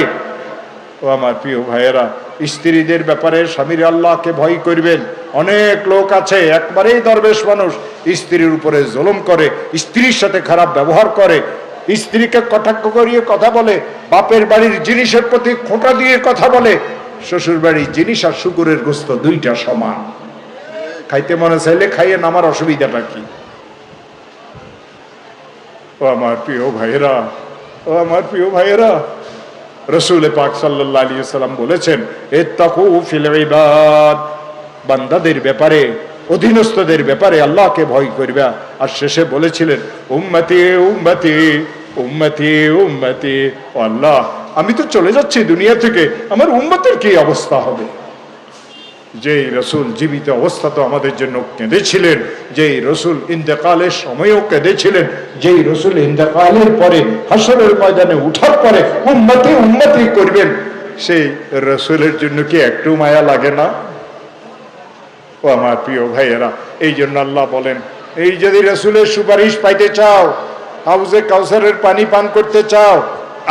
ও আমার প্রিয় ভাইয়েরা, স্ত্রীদের ব্যাপারে স্বামীর আল্লাহকে ভয় করবেন। অনেক লোক আছে একবারেই দরবেশ মানুষ, স্ত্রীর উপরে জুলুম করে, স্ত্রীর সাথে খারাপ ব্যবহার করে, স্ত্রীকে কটাক্ষ করিয়ে কথা বলে, বাপের বাড়ির জিনিসের প্রতি খোঁটা দিয়ে কথা বলে। শ্বশুর বাড়ির জিনিস আর শুকুরের গোস্ত দুইটা সমান, খাইতে মনে চাইলে খাইয়ে, আমার অসুবিধাটা কি? ও আমার প্রিয় ভাইয়েরা, ও আমার প্রিয় ভাইয়েরা, রাসূল পাক সাল্লাল্লাহু আলাইহি ওয়াসাল্লাম বলেছেন, ইত্তাকু ফিল ইবাদ, বান্দাদের ব্যাপারে, অধীনস্থদের ব্যাপারে আল্লাহকে ভয় করবে। আর শেষে বলেছিলেন, উম্মতি উম্মতি উম্মতি উম্মতি, ও আল্লাহ, আমি তো চলে যাচ্ছি দুনিয়া থেকে, আমার উম্মতের কি অবস্থা হবে? যেই রাসূল জীবিত অবস্থা তো আমাদের জন্য কেঁদেছিলেন, যেই রাসূল ইন্তেকালের সময়ও কেঁদেছিলেন, যেই রাসূল ইন্তেকালের পরে হাসরের ময়দানে উঠার পরে উম্মতি উম্মতি করবেন, সেই রাসূলের জন্য কি একটু মায়া লাগে না? ও আমার প্রিয় ভাইয়েরা, এই জন্য আল্লাহ বলেন, এই যদি রাসূলের সুপারিশ পাইতে চাও, হাউজে কাউসারের পানি পান করতে চাও,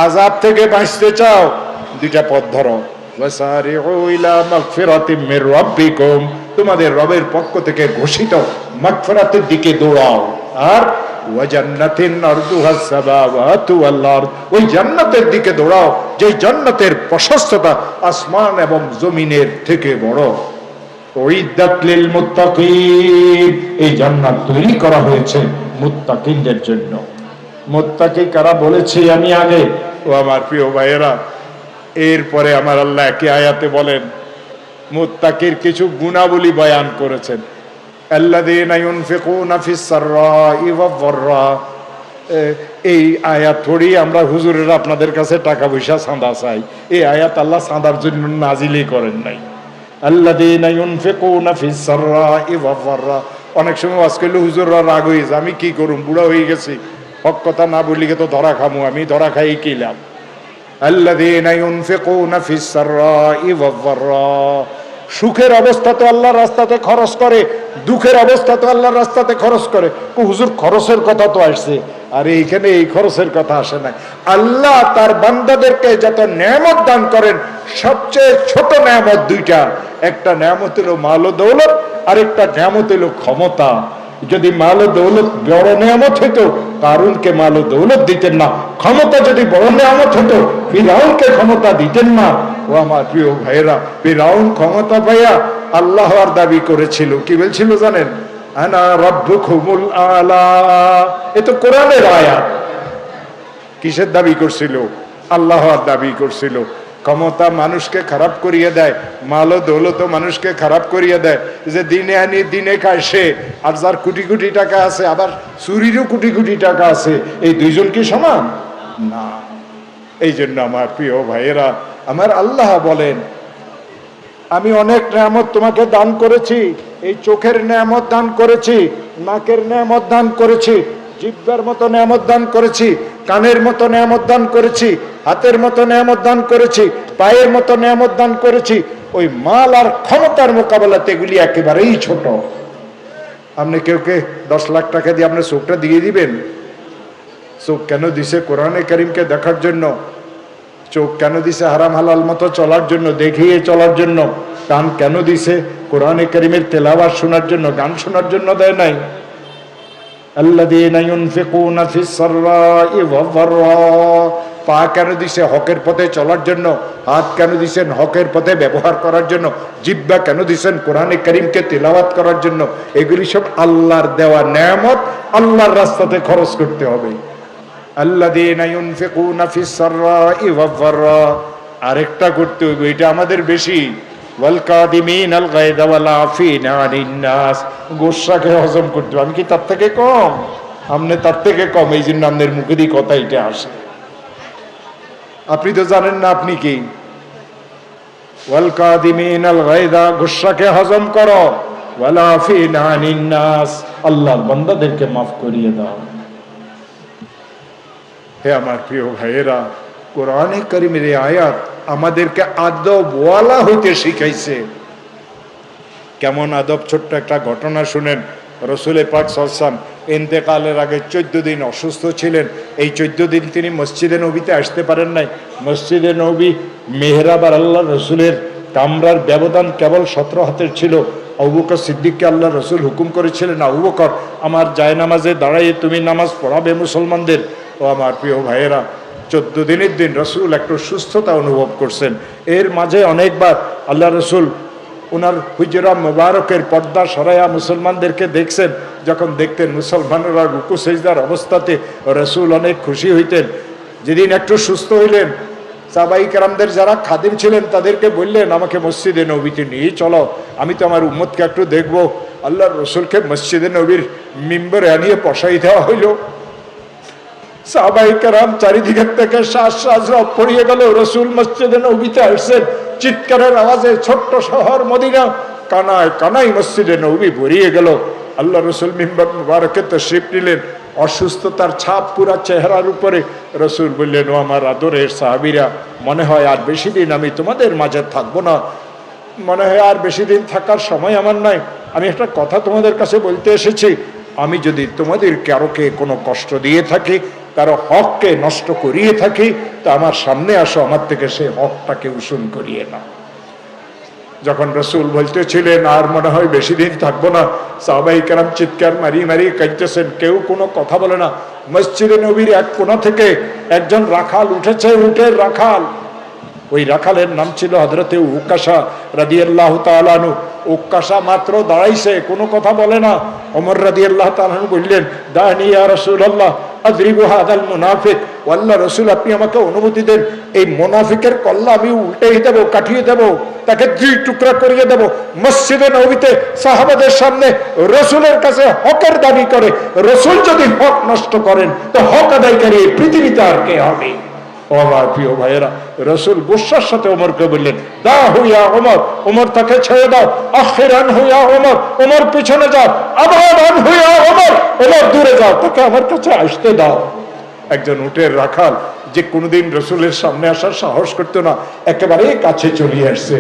আযাব থেকে বাঁচতে চাও, দুইটা পথ ধরো। তোমাদের রবের পক্ষ থেকে ঘোষিত মাগফিরাতের দিকে দৌড়াও, আর ওই জান্নাতের দিকে দৌড়াও, যে জান্নাতের প্রশস্ততা আসমান এবং জমিনের থেকে বড়। এই জান্নাত তৈরি করা হয়েছে মুত্তাকিনদের জন্য। মুত্তাকি কারা বলেছি আমি আগে। ও আমার প্রিয় ভাইয়েরা, এরপরে আমার আল্লাহ একই আয়াতে বলেন, মুত্তাকির কিছু গুণাবলী বয়ান করেছেন। আল্লাযীনা ইউনফিকুনা ফিস সাররাই ওয়াদ দাররা। এই আয়াত থোড়ি আমরা হুজুরেরা আপনাদের কাছে টাকা পয়সা চাঁদা চাই, এই আয়াত আল্লাহ চাঁদার জন্য নাজিলই করেন নাই। আল্লাযীনা ইউনফিকুনা ফিস সাররাই ওয়াদ দাররা। অনেক সময় আজকাল হুজুররা রাগ হয়ে যায়, আমি কি করুম, বুড়া হয়ে গেছি, হক কথা না বললে তো ধরা খামু, আমি ধরা খাই কি লাভ? আল্লাযীনা ইউনফিকুনা ফিস সাররাই ওয়াদ দাররা। সুখের অবস্থা তো আল্লাহর রাস্তাতে খরচ করে, দুঃখের অবস্থা তো আল্লাহর রাস্তাতে খরচ করে। হুজুর খরচের কথা তো আসছে, আর এইখানে এই খরচের কথা আসে না। আল্লাহ তার বান্দাদেরকে যত নেয়ামত দান করেন, সবচেয়ে ছোট নেয়ামত দুইটা, একটা নেয়ামত হলো মাল ও দৌলত, আরেকটা নেয়ামত হলো ক্ষমতা। যদি মাল ও দৌলত বড় নেয়ামত হইতো, কারুনকে মাল ও দৌলত দিতেন না। ক্ষমতা যদি বড় নেয়ামত হতো, ফিরআউনকে ক্ষমতা দিতেন না। ও আমার প্রিয় ভাইয়েরা, ফিরআউন ক্ষমতা পাইয়া আল্লাহর দাবি করেছিল, কি বলছিল জানেন? আনা রাব্বুকুমুল আলা। এ তো কোরআনের আয়াত। কিসের দাবি করছিল? আল্লাহর দাবি করছিল। ক্ষমতা মানুষকে খারাপ করিয়ে দেয়, মাল ও দৌলত মানুষকে খারাপ করিয়ে দেয়। যে দিনে আনি দিনে খায় সে, আর যার কোটি কোটি টাকা আছে, আবার চুরিরও কোটি কোটি টাকা আছে, এই দুইজন কি সমান? না। এই জন্য আমার প্রিয় ভাইয়েরা, আমার আল্লাহ বলেন, আমি অনেক নেয়ামত তোমাকে দান করেছি। এই চোখের নেয়ামত দান করেছি, নাকের নেয়ামত দান করেছি, জিহ্বার মতো নেয়ামত দান করেছি, কানের মতো নেয়ামত দান করেছি, হাতের মতো নেয়ামত দান করেছি, পায়ের মতো নেয়ামত দান করেছি। ওই মাল আর ক্ষমতার মোকাবেলাতে এগুলি একেবারেই ছোট। আপনি কেউ 10 লাখ টাকা দিয়ে আপনার চোখটা দিয়ে দিবেন? চোখ কেন দিছে? কোরআনে কারিমকে দেখার জন্য। চোখ কেন দিছে? হারাম হালাল মতো চলার জন্য, দেখিয়ে চলার জন্য। কান কেন দিছে? কোরআনে কারিমের তেলাওয়াত শোনার জন্য, গান শোনার জন্য দেয় নাই। আল্লাযীনা ইউনফিকুনা ফিস সাররাই ওয়াদ দাররা। পা কেন দিছে? হকের পথে চলার জন্য। হাত কেন দিছেন? হকের পথে ব্যবহার করার জন্য। জিহ্বা কেন দিছেন? কোরআনে কারিমকে তেলাওয়াত করার জন্য। এগুলি সব আল্লাহর দেওয়া নেয়ামত, আল্লাহর রাস্তাতে খরচ করতে হবে। আল্লাযীনা ইউনফিকুনা ফিস সাররাই ওয়াদ দাররা। আরেকটা করতে হবে, এটা আমাদের বেশি। ওয়াল কাযিমিনাল গায়যা ওয়াল আফিনা আনিন নাস। গোসাকে হজম করতে হবে। আমি কি তার থেকে কম? আপনি তার থেকে কম, এই জন্য আপনাদের মুখে দিয়ে কথা এটা আসে। আপনি তো জানেন না আপনি কি। ওয়াল কাযিমিনাল গায়যা, গোসাকে হজম করো। ওয়াল আফিনা আনিন নাস, আল্লাহর বান্দাদেরকে মাফ করিয়ে দাও। হে আমার প্রিয় ভাইয়েরা, কোরআনে কারিমের এই আয়াত আমাদেরকে আদব ওয়ালা হইতে শিখাইছে। কেমন আদব? ছোট্ট একটা ঘটনা শুনেন। রসুল পাক সাল্লাল্লাহু আলাইহি ওয়াসাল্লাম ইন্তেকালের আগে 14 দিন অসুস্থ ছিলেন। এই 14 দিন তিনি মসজিদে নবীতে আসতে পারেন নাই। মসজিদে নবী মেহরাব আর আল্লাহ রসুলের কামরার ব্যবধান কেবল 17 হাতের ছিল। আবু বকর সিদ্দিককে আল্লাহ রসুল হুকুম করেছিলেন, আবু বকর আমার জায়নামাজে দাঁড়াইয়ে তুমি নামাজ পড়াবে মুসলমানদের। ও আমার প্রিয় ভাইয়েরা, 14 দিনের দিন রসুল একটু সুস্থতা অনুভব করছেন। এর মাঝে অনেকবার আল্লাহ রসুল ওনার হুজরা মুবারকের পর্দা সরাইয়া মুসলমানদেরকে দেখছেন। যখন দেখতেন মুসলমানেরা রুকু সেজদার অবস্থাতে, রসুল অনেক খুশি হইতেন। যেদিন একটু সুস্থ হইলেন, সাহাবায়ে কেরামদের যারা খাদিম ছিলেন তাদেরকে বললেন, আমাকে মসজিদে নবীতে নিয়ে চলো, আমি তো আমার উম্মতকে একটু দেখবো। আল্লাহর রসুলকে মসজিদে নবীর মিম্বরে আনিয়ে বসাই দেওয়া হইল। সাহাবায়ে কেরাম চারিদিকের থেকে শ্বাস রব পড়িয়ে গেল। রসুল মসজিদে নবীতে আসছেন, চিৎকারের আওয়াজে ছোট্ট শহর মদিনা কানায় কানায় মসজিদে নবী ভরিয়ে গেল। আল্লাহ রসুল মিম্বর মুবারকে তশরিফ নিলেন। অসুস্থতার ছাপ পুরা চেহারার উপরে। রসুল বললেন, ও আমার আদরের সাহাবীরা, মনে হয় আর বেশি দিন আমি তোমাদের মাঝে থাকবো না। মনে হয় আর বেশি দিন থাকার সময় আমার নাই। আমি একটা কথা তোমাদের কাছে বলতে এসেছি। আমি যদি তোমাদের কারোকে কোনো কষ্ট দিয়ে থাকি, কারো হককে নষ্ট করিয়ে থাকি, তা আমার সামনে আসো, আমার থেকে সেই হকটাকে উসুল করিয়ে নাও। যখন রসুল বলতেছিলেন আর মনে হয় বেশি দিন থাকবো না, সাহাবায়ে কেরাম চিৎকার মারিয়ে মারিয়ে কাঁদতেছেন, কেউ কোনো কথা বলে না। মসজিদে নবীর এক কোণা থেকে একজন রাখাল উঠেছে, উটের রাখাল। ওই রাখালের নাম ছিল হযরতে উকাশা রাদিয়াল্লাহু তাআলা আনহু। উকাশা মাত্র দাঁড়াইছে, কোনো কথা বলে না। ওমর রাদিয়াল্লাহু তাআলা আনহু বললেন, দানি ইয়া রাসূলুল্লাহ আযরিবু হাদাল মুনাফিক। আল্লাহ রসুল, আপনি আমাকে অনুমতি দেন, এই মুনাফিকের কল্লা আমি উল্টেই দেব, কাটিয়ে দেব, তাকে 2 টুকরা করিয়ে দেব। মসজিদে নবীতে সাহাবাদের সামনে রসুলের কাছে হকের দাবি করে। রসুল যদি হক নষ্ট করেন, তো হক আদায়কারী এই পৃথিবীতে আর কে হবে? ও আমার প্রিয় ভাইয়েরা, রসুল গুসার সাথে ওমরকে বললেন, দা হুইয়া ওমর, ওমর তাকে ছেড়ে দাও। আখিরান হুইয়া ওমর, ওমর পিছনে যাও। আবাদান হুইয়া ওমর, ওমর দূরে যাও, তাকে আমার কাছে আসতে দাও। একজন উটের রাখাল, যে কোনোদিন রসুলের সামনে আসার সাহস করতো না, একেবারে কাছে চলে আসছে।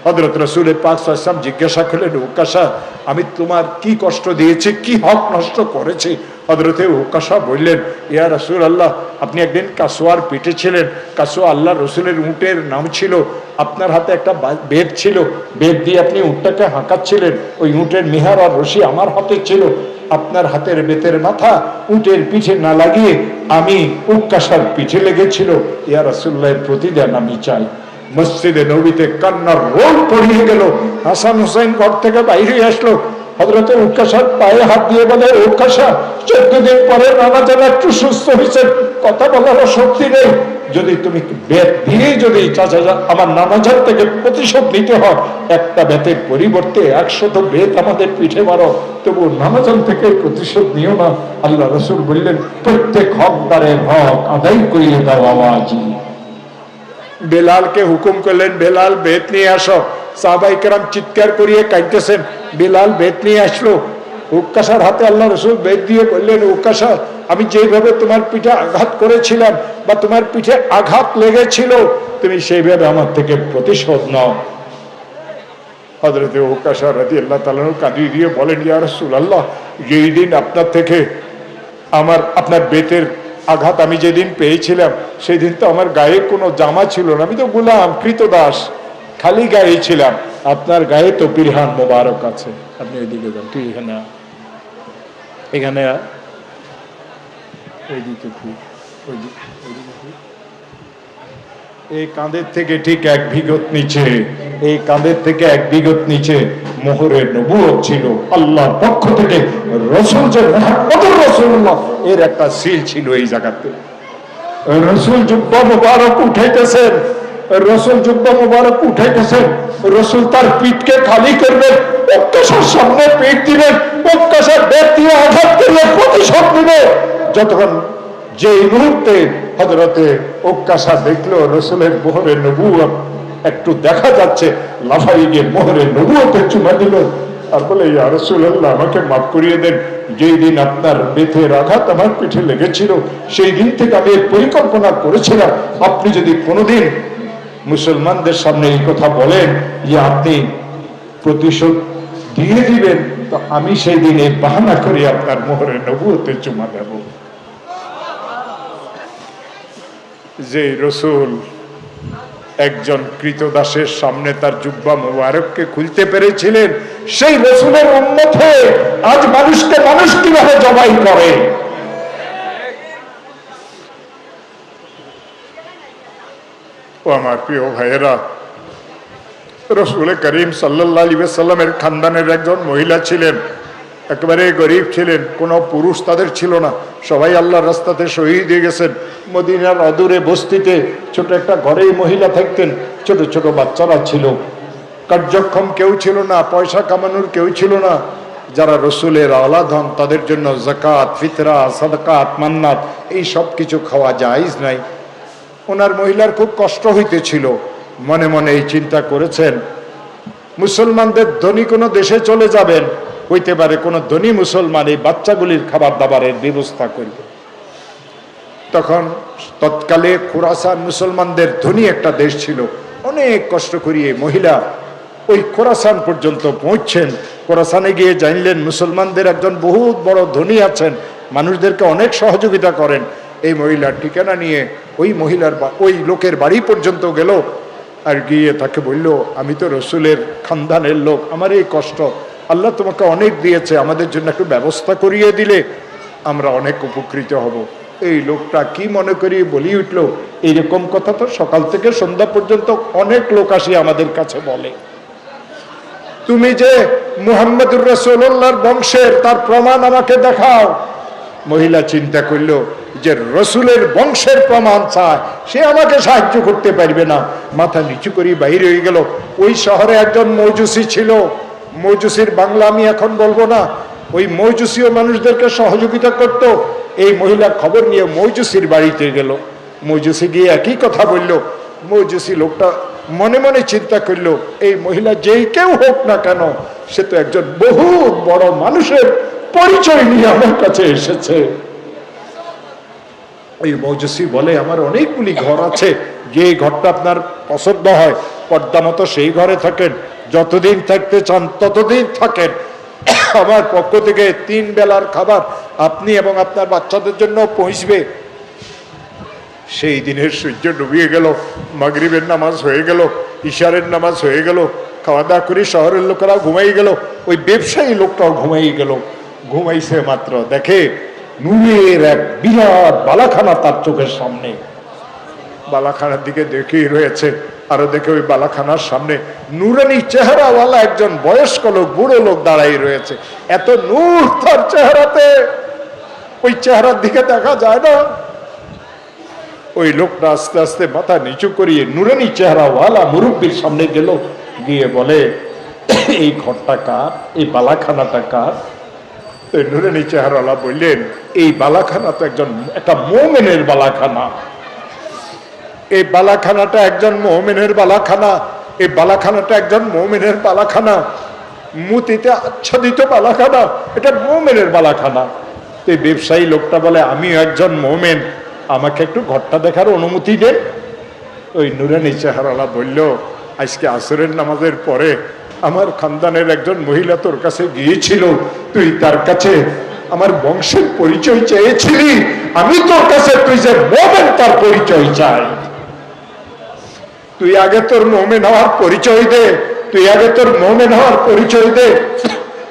হযরত রাসূল পাক সাল্লাল্লাহু আলাইহি ওয়াসাল্লাম জিজ্ঞাসা করলেন, উকাশা, আমি তোমার কি কষ্ট দিয়েছি, কি হক নষ্ট করেছি? হযরতে উকাশা বললেন, ইয়া রাসূলুল্লাহ, আপনি একদিন কাসওয়ার পিঠে ছিলেন। কাসওয়া আল্লাহ রসুলের উটের নাম ছিল। আপনার হাতে একটা বেত ছিল, বেত দিয়ে আপনি উটটাকে হাঁকাচ্ছিলেন। ওই উটের মিহার আর রশি আমার হাতে ছিল। আপনার হাতের বেতের মাথা উটের পিঠে না লাগিয়ে আমি উকাশার পিঠে লেগেছিল। ইয়া রাসূলুল্লাহর প্রতিদান আমি চাই। মসজিদে নবীতে কান্নার রোল পড়িয়ে গেল। হাসান হুসাইন ঘর থেকে বাইরে আসলো। হযরত উকাশার পায়ে হাত দিয়ে বলে, উকাশা 14 দিন পরে নানা জান একটু সুস্থ হয়েছে, কথা বলার শক্তি নেই, যদি তুমি বেত দিয়ে যদি আমার নানাজান থেকে প্রতিশোধ নিতে হয়, একটা বেতের পরিবর্তে 100 বেত আমাদের পিঠে মারো, তবু নানাজান থেকে প্রতিশোধ নিও না। আল্লাহ রাসূল বললেন, প্রত্যেক হকদারের হক আদায় করিয়ে দাও আওয়াজি। বেলালকে হুকুম করলেন, বেলাল বেত নিয়ে আসো। সাহাবায়ে কেরাম চিৎকার করিয়ে কাঁদতেছেন। বেলাল বেত নিয়ে আসলো। উকাশার হাতে আল্লাহ রাসূল বেত দিয়ে বললেন, উকাশা, আমি যেভাবে তোমার পিঠে আঘাত করেছিলাম বা তোমার পিঠে আঘাত লেগেছিল, তুমি সেইভাবে আমার থেকে প্রতিশোধ নাও। হযরত উকাশা রাদিয়াল্লাহু তাআলা কাঁদিয়ে দিয়ে বলেন, ইয়া রাসূলুল্লাহ, যেই দিন আপনার থেকে আপনার বেতের আঘাত আমি যেদিন পেয়েছিলাম, সেই দিন তো আমার গায়ে কোনো জামা ছিল না, আমি তো গোলাম কৃতদাস, খালি গায়ে ছিলাম। আপনার গায়ে তো পিরহান মোবারক আছে। আপনি ওইদিকে যান, তুই এখানে এই কাঁধের থেকে ঠিক 1 বিঘত নিচে, এই কাঁধের থেকে 1 বিঘত নিচে মোহরের নবুয়ত ছিল। আল্লাহর পক্ষ থেকে রাসূল যে মুহাম্মদুর রাসূলুল্লাহ এর একটা সিল ছিল এই জায়গাতে। রাসূল জুব্বা মুবারক উঠাইতেছেন, রাসূল তার পিঠকে খালি করবেন, উকাশার সামনে পিঠ দিবেন, উকাশার বেত দিয়ে আঘাত করলে প্রতিশোধ নেবে। যতক্ষণ যেই মুহূর্তে হযরতে উকাশা দেখলো রাসূলের মোহরের নবুয়ত একটু দেখা যাচ্ছে, লাফাই গিয়ে মোহরের নবুয়তে চুমা দিল আর বলে, ইয়া রাসূলুল্লাহ, আমাকে মাফ করিয়ে দেন, যেই দিন আপনার বেতের আঘাত আমার পিঠে লেগেছিল, সেই দিন থেকে আমি পরিকল্পনা করেছিলাম, আপনি যদি কোনোদিন মুসলমানদের সামনে এই কথা বলেন যে আপনি প্রতিশোধ দিয়ে দিবেন, তো আমি সেই দিনে বাহানা করে আপনার মোহরের নবুয়তে চুমা দেব। যে রাসূল একজন কৃতদাসের সামনে তার জুব্বা মুবারককে খুলতে পেরেছিলেন, সেই রাসূলের উম্মত হয়ে আজ মানুষকে মানুষ কিভাবে জবাই করে। ও আমার প্রিয় ভাইয়েরা, রাসূল করিম সাল্লাল্লাহু আলাইহি ওয়াসাল্লামের খানদানের একজন মহিলা ছিলেন, একেবারে গরিব ছিলেন, কোনো পুরুষ তাদের ছিল না, সবাই আল্লাহর রাস্তাতে শহীদ হয়ে গেছেন। মদিনার অদূরে বস্তিতে ছোট একটা ঘরেই মহিলা থাকতেন, ছোট ছোট বাচ্চারা ছিল, কার্যক্ষম কেউ ছিল না, পয়সা কামানোর কেউ ছিল না। যারা রসুলের আওলাদ হন তাদের জন্য যাকাত, ফিতরা, সাদাকাত, মান্নাত এই সব কিছু খাওয়া জায়েজ নাই। ওনার মহিলার খুব কষ্ট হইতেছিল, মনে মনে এই চিন্তা করেছেন, মুসলমানদের ধনী কোনো দেশে চলে যাবেন, হইতে পারে কোনো ধনী মুসলমান এই বাচ্চাগুলির খাবার দাবারের ব্যবস্থা করবে। তখন তৎকালে খোরাসান মুসলমানদের ধনী একটা দেশ ছিল। অনেক কষ্ট করিয়ে মহিলা ওই খোরাসান পর্যন্ত পৌঁছছেন। খোরাসানে গিয়ে জানলেন মুসলমানদের একজন বহুত বড় ধনী আছেন, মানুষদেরকে অনেক সহযোগিতা করেন। এই মহিলার ঠিকানা নিয়ে ওই লোকের বাড়ি পর্যন্ত গেল, আর গিয়ে তাকে বলল, আমি তো রসুলের খানদানের লোক, আমার এই কষ্ট, আল্লাহ তোমাকে অনেক দিয়েছে, আমাদের জন্য একটু ব্যবস্থা করিয়ে দিলে আমরা অনেক উপকৃত হব। এই লোকটা কি মনে করি বলি উঠল, এইরকম কথা তো সকাল থেকে সন্ধ্যা পর্যন্ত অনেক লোক আসি আমাদের কাছে বলে, তুমি যে মুহাম্মদুর রাসূলুল্লাহর বংশের তার প্রমাণ আমাকে দেখাও। মহিলা চিন্তা করল যে রসুলের বংশের প্রমাণ চায়, সে আমাকে সাহায্য করতে পারবে না। মাথা নিচু করে বাইরে হয়ে গেল। ওই শহরে একজন মৌজুসি ছিল, মৌজুসির বাংলা আমি এখন বলবো না, ওই মৌজুসিও মানুষদেরকে সহযোগিতা করত। এই মহিলা খবর নিয়ে মৌজুসির বাড়িতে গেল। মৌজুসি গিয়ে একই কথা বলল। মৌজুসি লোকটা মনে মনে চিন্তা করলো, এই মহিলা যেই কেউ হোক না কেন, সে তো একজন বহুত বড় মানুষের পরিচয় নিয়ে আমার কাছে এসেছে। ওই মৌজুসি বলে, আমার অনেকগুলি ঘর আছে, যে ঘরটা আপনার পছন্দ হয় পর্দা মতো সেই ঘরে থাকেন, যতদিন থাকতে চান ততদিন থাকেন, আমার পক্ষ থেকে 3 বেলার খাবার আপনি এবং আপনার বাচ্চাদের জন্য পৌঁছবে। সেই দিনের সূর্য ডুবিয়ে গেল, মাগরিবের নামাজ হয়ে গেল, ইশারের নামাজ হয়ে গেল, খাওয়া দাওয়া করে শহরের লোকেরা ঘুমাই গেল, ওই ব্যবসায়ী লোকটাও ঘুমাই গেল। ঘুমাইছে মাত্র দেখে নূরের এক বিরাট বালাখানা তার চোখের সামনে। বালাখানার দিকে দেখেই রয়েছে, আরো দেখে ওই বালাখানার সামনে নূরানি চেহারাওয়ালা একজন বয়স্ক লোক, বুড়ো লোক দাঁড়াই রয়েছে। এত নূর তার চেহারাতে, ওই চেহারার দিকে দেখা যায় না। ওই লোকটা আস্তে আস্তে মাথা নিচু করিয়ে নূরানি চেহারাওয়ালা মুরব্বীর সামনে গেল, গিয়ে বলে, এই ঘরটা কার, এই বালাখানাটা কার? ওই নূরানি চেহারাওয়ালা বললেন, এই বালাখানা তো একটা মুমিনের বালাখানা। এই বালাখানাটা একজন মুমিনের বালাখানা। এই বালাখানাটা একজন মুমিনের বালাখানা, মুতিতে আচ্ছাদিত বালাখানা, এটা মুমিনের বালাখানা। এই ব্যবসায়ী লোকটা বলে, আমিও একজন মুমিন, আমাকে একটু ঘরটা দেখার অনুমতি দেন। ওই নূরানি চেহারাওয়ালা বলল, আজকে আসরের নামাজের পরে আমার খানদানের একজন মহিলা তোর কাছে গিয়েছিল, তুই তার কাছে আমার বংশের পরিচয় চেয়েছিলি, আমি তোর কাছে তুই যে মুমিন তার পরিচয় চাই। তুই আগে তোর মুমিন হওয়ার পরিচয় দে, তুই আগে তোর মুমিন হওয়ার পরিচয় দে।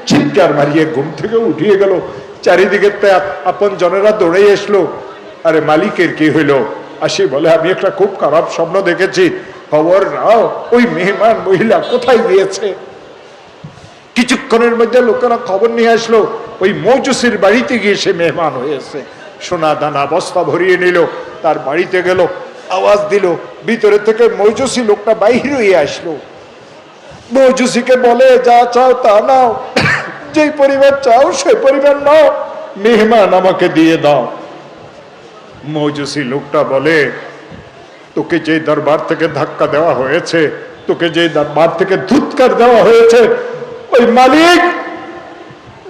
চিৎকার মারিয়ে ঘুম থেকে উঠিয়ে গেল। চারিদিকে আপন জনেরা দৌড়ে এসলো। আরে মালিকের কি হইলো? আসি বলে, আমি একটা খুব খারাপ স্বপ্ন দেখেছি, খবর নাও ওই মেহমান মহিলা কোথায় গিয়েছে। কিছুক্ষণের মধ্যে লোকেরা খবর নিয়ে আসলো, ওই মৌজুসির বাড়িতে গিয়ে সে মেহমান হয়েছে। সোনা দানা বস্তা ভরিয়ে নিল, তার বাড়িতে গেল, আওয়াজ দিল, ভিতরে থেকে মৌজুসি লোকটা বাইরে হয়ে আসলো। মৌজুসিকে বলে, যা চাও তা নাও, যেই পরিবার চাও সেই পরিবার নাও, মেহমান আমাকে দিয়ে দাও। মৌজুসি লোকটা বলে, তোকে যে দরবার থেকে ধাক্কা দেওয়া হয়েছে, তোকে যে দরবার থেকে ধুৎকার দেওয়া হয়েছে, ওই মালিক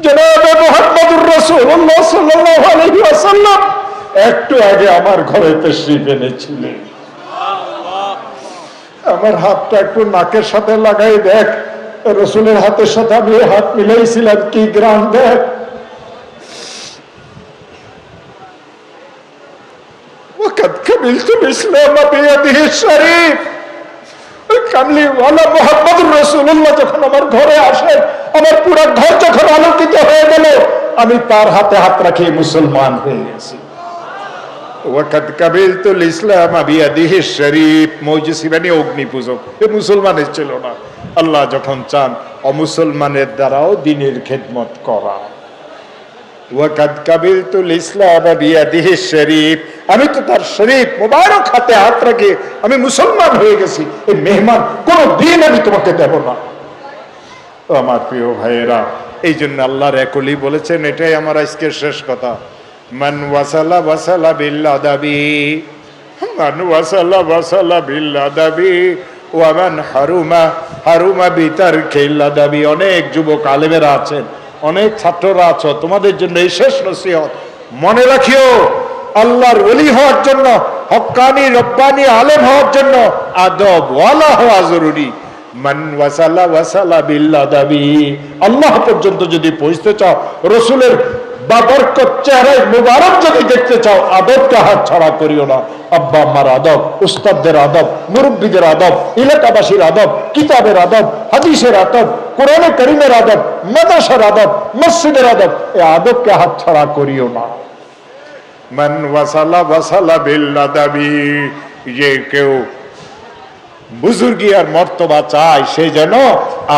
জনাবে মুহাম্মদুর রাসূলুল্লাহ সাল্লাল্লাহু আলাইহি ওয়াসাল্লাম একটু আগে আমার ঘরে তাশরীফ এনেছিলেন। আমার হাতটা একটু নাকের সাথে লাগাই দেখ, রসুলের হাতের সাথে আমি হাত মিলাইছিলাম, কি গ্রাম দেখ। وقد قبلت الإسلام بيده الشريف। কামলিওয়ালা মুহাম্মদুর রাসূলুল্লাহ যখন আমার ঘরে আসেন, আমার পুরো ঘর যখন আলোকিত হয়ে গেল, আমি তার হাতে হাত রাখি মুসলমান হয়ে গেছি। ওয়াকাদ কাবিলতুল ইসলাম বিয়াদিহি শরীফ। মৌজুসি মানে অগ্নি পূজক, এ মুসলমানের ছিল না। আল্লাহ যখন চান অমুসলমানের দ্বারাও দ্বীনের খেদমত করা। ওয়াকাদ কাবিলতুল ইসলাম বিয়াদিহি শরীফ, আমি তো তার শরীফ মোবারক হাতে হাত রাখি আমি মুসলমান হয়ে গেছি। এই মেহমান কোন দিন আমি তোমাকে দেব না। আমার প্রিয় ভাইয়েরা, এই জন্য আল্লাহর এক ওলি বলেছেন, এটাই আমার আজকের শেষ কথা, মান ওয়াসালা ওয়াসালা বিল আদাবি, মান ওয়াসালা ওয়াসালা বিল আদাবি, ওয়া মান হারুমা হারুমা বিতারকিল আদাবি। অনেক যুবক আলেমেরা আছেন, অনেক ছাত্ররা আছো, তোমাদের জন্য এই শেষ নসিহত, মনে রাখিও আল্লাহর ওলি হওয়ার জন্য, হক্কানি রব্বানি আলেম হওয়ার জন্য আদব ওয়ালা হওয়া জরুরি। মান ওয়াসালা ওয়াসালা বিল আদাবি, আল্লাহ পর্যন্ত যদি পৌঁছতে চাও, রসুলের বাবরকত চেহারায় মুবারক যদি দেখতে চাও, আদবকে হাত ছাড়া করিও না। আব্বা আম্মার আদব, উস্তাদদের আদব, মুরব্বীদের আদব, এলাকাবাসীর আদব, কিতাবের আদব, হাদিসের আদব, কোরআনে কারীমের আদব, মাদ্রাসার আদব, মসজিদের আদব, এই আদবকে হাত ছাড়া করিও না। মান ওয়াসালা ওয়াসালা বিল আদাবি, যে কেউ বুজুর্গি আর মর্তবা চায়, সে যেন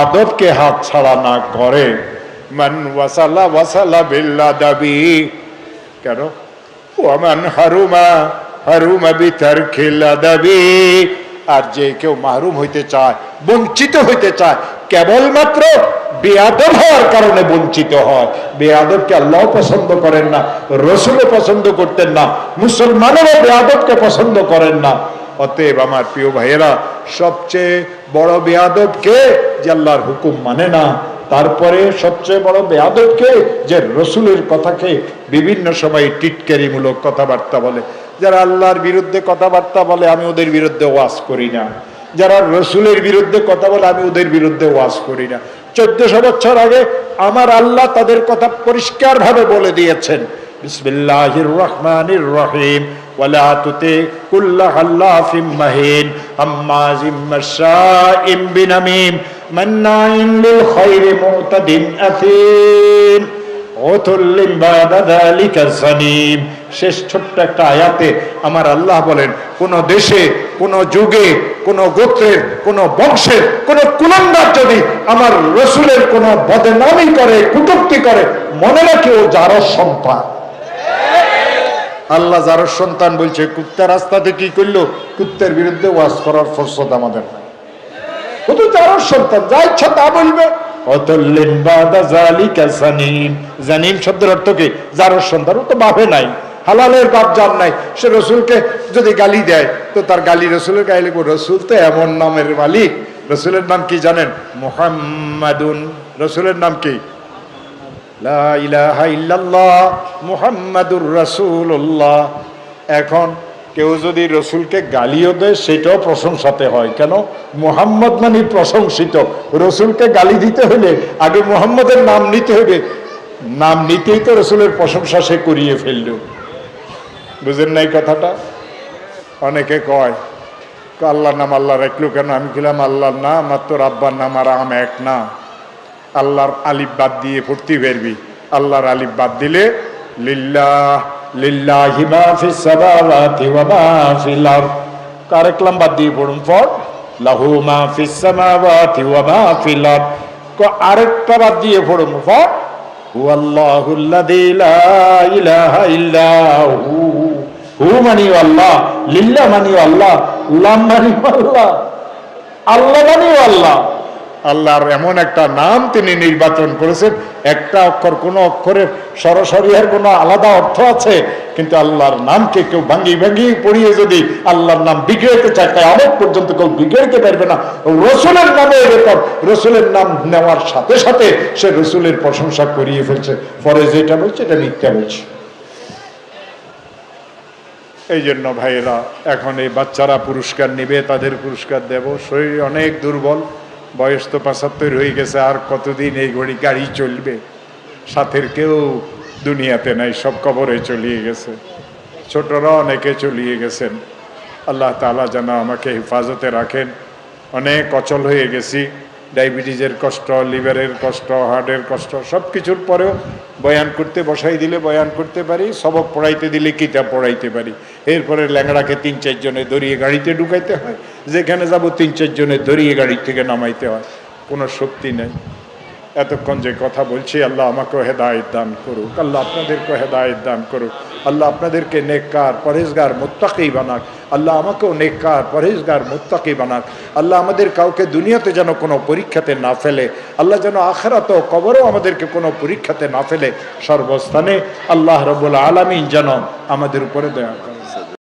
আদবকে হাত ছাড়া না করে। মান ওয়াসালা ওয়াসালা বিল আদাবি, কেন? ওয়ামান হারুমা হারুমা বিতারকিল আদাবি, আর যে কেউ মাহরুম হইতে চায়, বঞ্চিত হইতে চায়, কেবলমাত্র বেয়াদব হওয়ার কারণে বঞ্চিত হয়। বেয়াদবকে আল্লাহ পছন্দ করেন না, রসুলও পছন্দ করতেন না, মুসলমানেরও বেয়াদবকে পছন্দ করেন না। অতএব আমার প্রিয় ভাইয়েরা, সবচেয়ে বড় বেয়াদব কে? যে আল্লাহর হুকুম মানে না। তারপরে সবচেয়ে বড় বেয়াদব কে? যে রসুলের কথাকে বিভিন্ন সময় টিটকারিমূলক কথাবার্তা বলে। যারা আল্লাহর বিরুদ্ধে কথাবার্তা বলে, আমি ওদের বিরুদ্ধে ওয়াজ করি না। যারা রসুলের বিরুদ্ধে কথা বলে, আমি ওদের বিরুদ্ধে ওয়াজ করি না। 1400 বছর আগে আমার আল্লাহ তাদের কথা পরিষ্কার ভাবে বলে দিয়েছেন, বিসমিল্লাহির রহমানির রহিম, ওয়ালা তুতি কুল্লা হাল্লাফিম মাহিন হাম্মাজিম মাশাইম বিনামিম মান্নাইন লিল খায়রি মুতাদিন আথিম উতুল্লিন বাদা যালিকা যানিম। শেষ ছোট্ট একটা আয়াতে আমার আল্লাহ বলেন, কোন দেশে, কোন যুগে, কোন গোত্রের, কোন বংশের কোন কুলাঙ্গার যদি আমার রসুলের কোন বদনামি করে, কটূক্তি করে, মনে রাখে ও জারজ সন্তান। আল্লাহ জারজ সন্তান বলছে। কুত্তা রাস্তাতে কি করলো? কুত্তের বিরুদ্ধে ওয়াজ করার ফুরসত আমাদের নাই। শুধু জারজ সন্তান, যা ইচ্ছা তা বলবে। উতুল্লিন বাদা যালিকা যানিম। জানিম শব্দের অর্থ কি? জারজ সন্তান। ও তো বাপে নাই, হালালের বাপ যার নাই, সে রসুলকে যদি গালি দেয় তো তার গালি রসুলের গায়ে লিখবো। রসুল তো এমন নামের মালিক। রসুলের নাম কি জানেন? মুহাম্মাদুন। রসুলের নাম কি? লা ইলাহা ইল্লাল্লাহ মুহাম্মাদুর রাসূলুল্লাহ। এখন কেউ যদি রসুলকে গালিও দেয় সেটাও প্রশংসাতে হয়। কেন? মুহাম্মদ মানে প্রশংসিত। রসুলকে গালি দিতে হলে আগে মুহাম্মদের নাম নিতে হবে। নাম নিতেই তো রসুলের প্রশংসা সে করিয়ে ফেলল। বুঝেন নাই কথাটা? অনেকে কয় আল্লাহর নাম আল্লাহ রাখলো কেন? আমি বললাম আল্লাহর নাম আর তোর আব্বার নাম আর আম এক না। আল্লাহর আলিফ বাদ দিয়ে পড়তে পারবি। আল্লাহর আলিফ বাদ দিলে লিল্লাহ, লিল্লাহি মা ফিস সামাওয়াতি ওয়া মা ফিল আরদ। কারেকলাম বাদ দিয়ে পড়ুন পর লাহু মা ফিস সামাওয়াতি ওয়া মা ফিল আরদ। আরেকটা বাদ দিয়ে পড়ুন পর হুয়াল্লাহুল্লাযী লা ইলাহা ইল্লা হু। হু মানি আল্লাহ, লিল্লাহ মানি আল্লাহ, লাম মানি আল্লাহ, আল্লাহ মানি আল্লাহ। আল্লাহর এমন একটা নাম তিনি নির্বাচন করেছেন, একটা অক্ষর, কোন অক্ষরের সরাসরি এর কোনো আলাদা অর্থ আছে, কিন্তু আল্লাহর নামকে কেউ ভাঙ্গি ভাঙ্গি পড়িয়ে যদি আল্লাহর নাম বিগড়াইতে চায়, তাই আমার পর্যন্ত কেউ বিগড়াইতে পারবে না। রসুলের নামে এরকম, রসুলের নাম নেওয়ার সাথে সাথে সে রসুলের প্রশংসা করিয়ে ফেলছে। পরে যেটা বলছে এটা মিথ্যা বলছে। এই জন্য ভাইয়েরা, এখন এই বাচ্চারা পুরস্কার নেবে, তাদের পুরস্কার দেব। শরীর অনেক দুর্বল, বয়স তো ৭৫ হয়ে গেছে, আর কতদিন এই ঘড়ি গাড়ি চলবে? সাথের কেউ দুনিয়াতে নাই, সব কবরে চলিয়ে গেছে। ছোটরা অনেকে চলিয়ে গেছেন। আল্লাহ তাআলা যেন আমাকে হেফাজতে রাখেন। অনেক অচল হয়ে গেছি, ডায়াবেটিসের কষ্ট, লিভারের কষ্ট, হার্টের কষ্ট, সব কিছুর পরেও বয়ান করতে বসাই দিলে বয়ান করতে পারি, সবক পড়াইতে দিলে কিতাব পড়াইতে পারি। এরপরে ল্যাংড়াকে ৩-৪ জনে ধরিয়ে গাড়িতে ঢুকাইতে হয়, যেখানে যাব ৩-৪ জনে ধরিয়ে গাড়ি থেকে নামাইতে হয়। কোনো শক্তি নেই। এতক্ষণ যে কথা বলছি, আল্লাহ আমাকেও হেদায়েত দান করুক, আল্লাহ আপনাদেরকেও হেদায়েত দান করুক, আল্লাহ আপনাদেরকে নেককার, পরহেজগার, মুত্তাকি বানাক, আল্লাহ আমাকেও নেককার, পরহেজগার, মুত্তাকি বানাক। আল্লাহ আমাদের কাউকে দুনিয়াতে যেন কোনো পরীক্ষাতে না ফেলে, আল্লাহ যেন আখিরাতে ও কবরেও আমাদেরকে কোনো পরীক্ষাতে না ফেলে। সর্বস্থানে আল্লাহ রাব্বুল আলামিন যেন আমাদের উপরে দয়া করেন।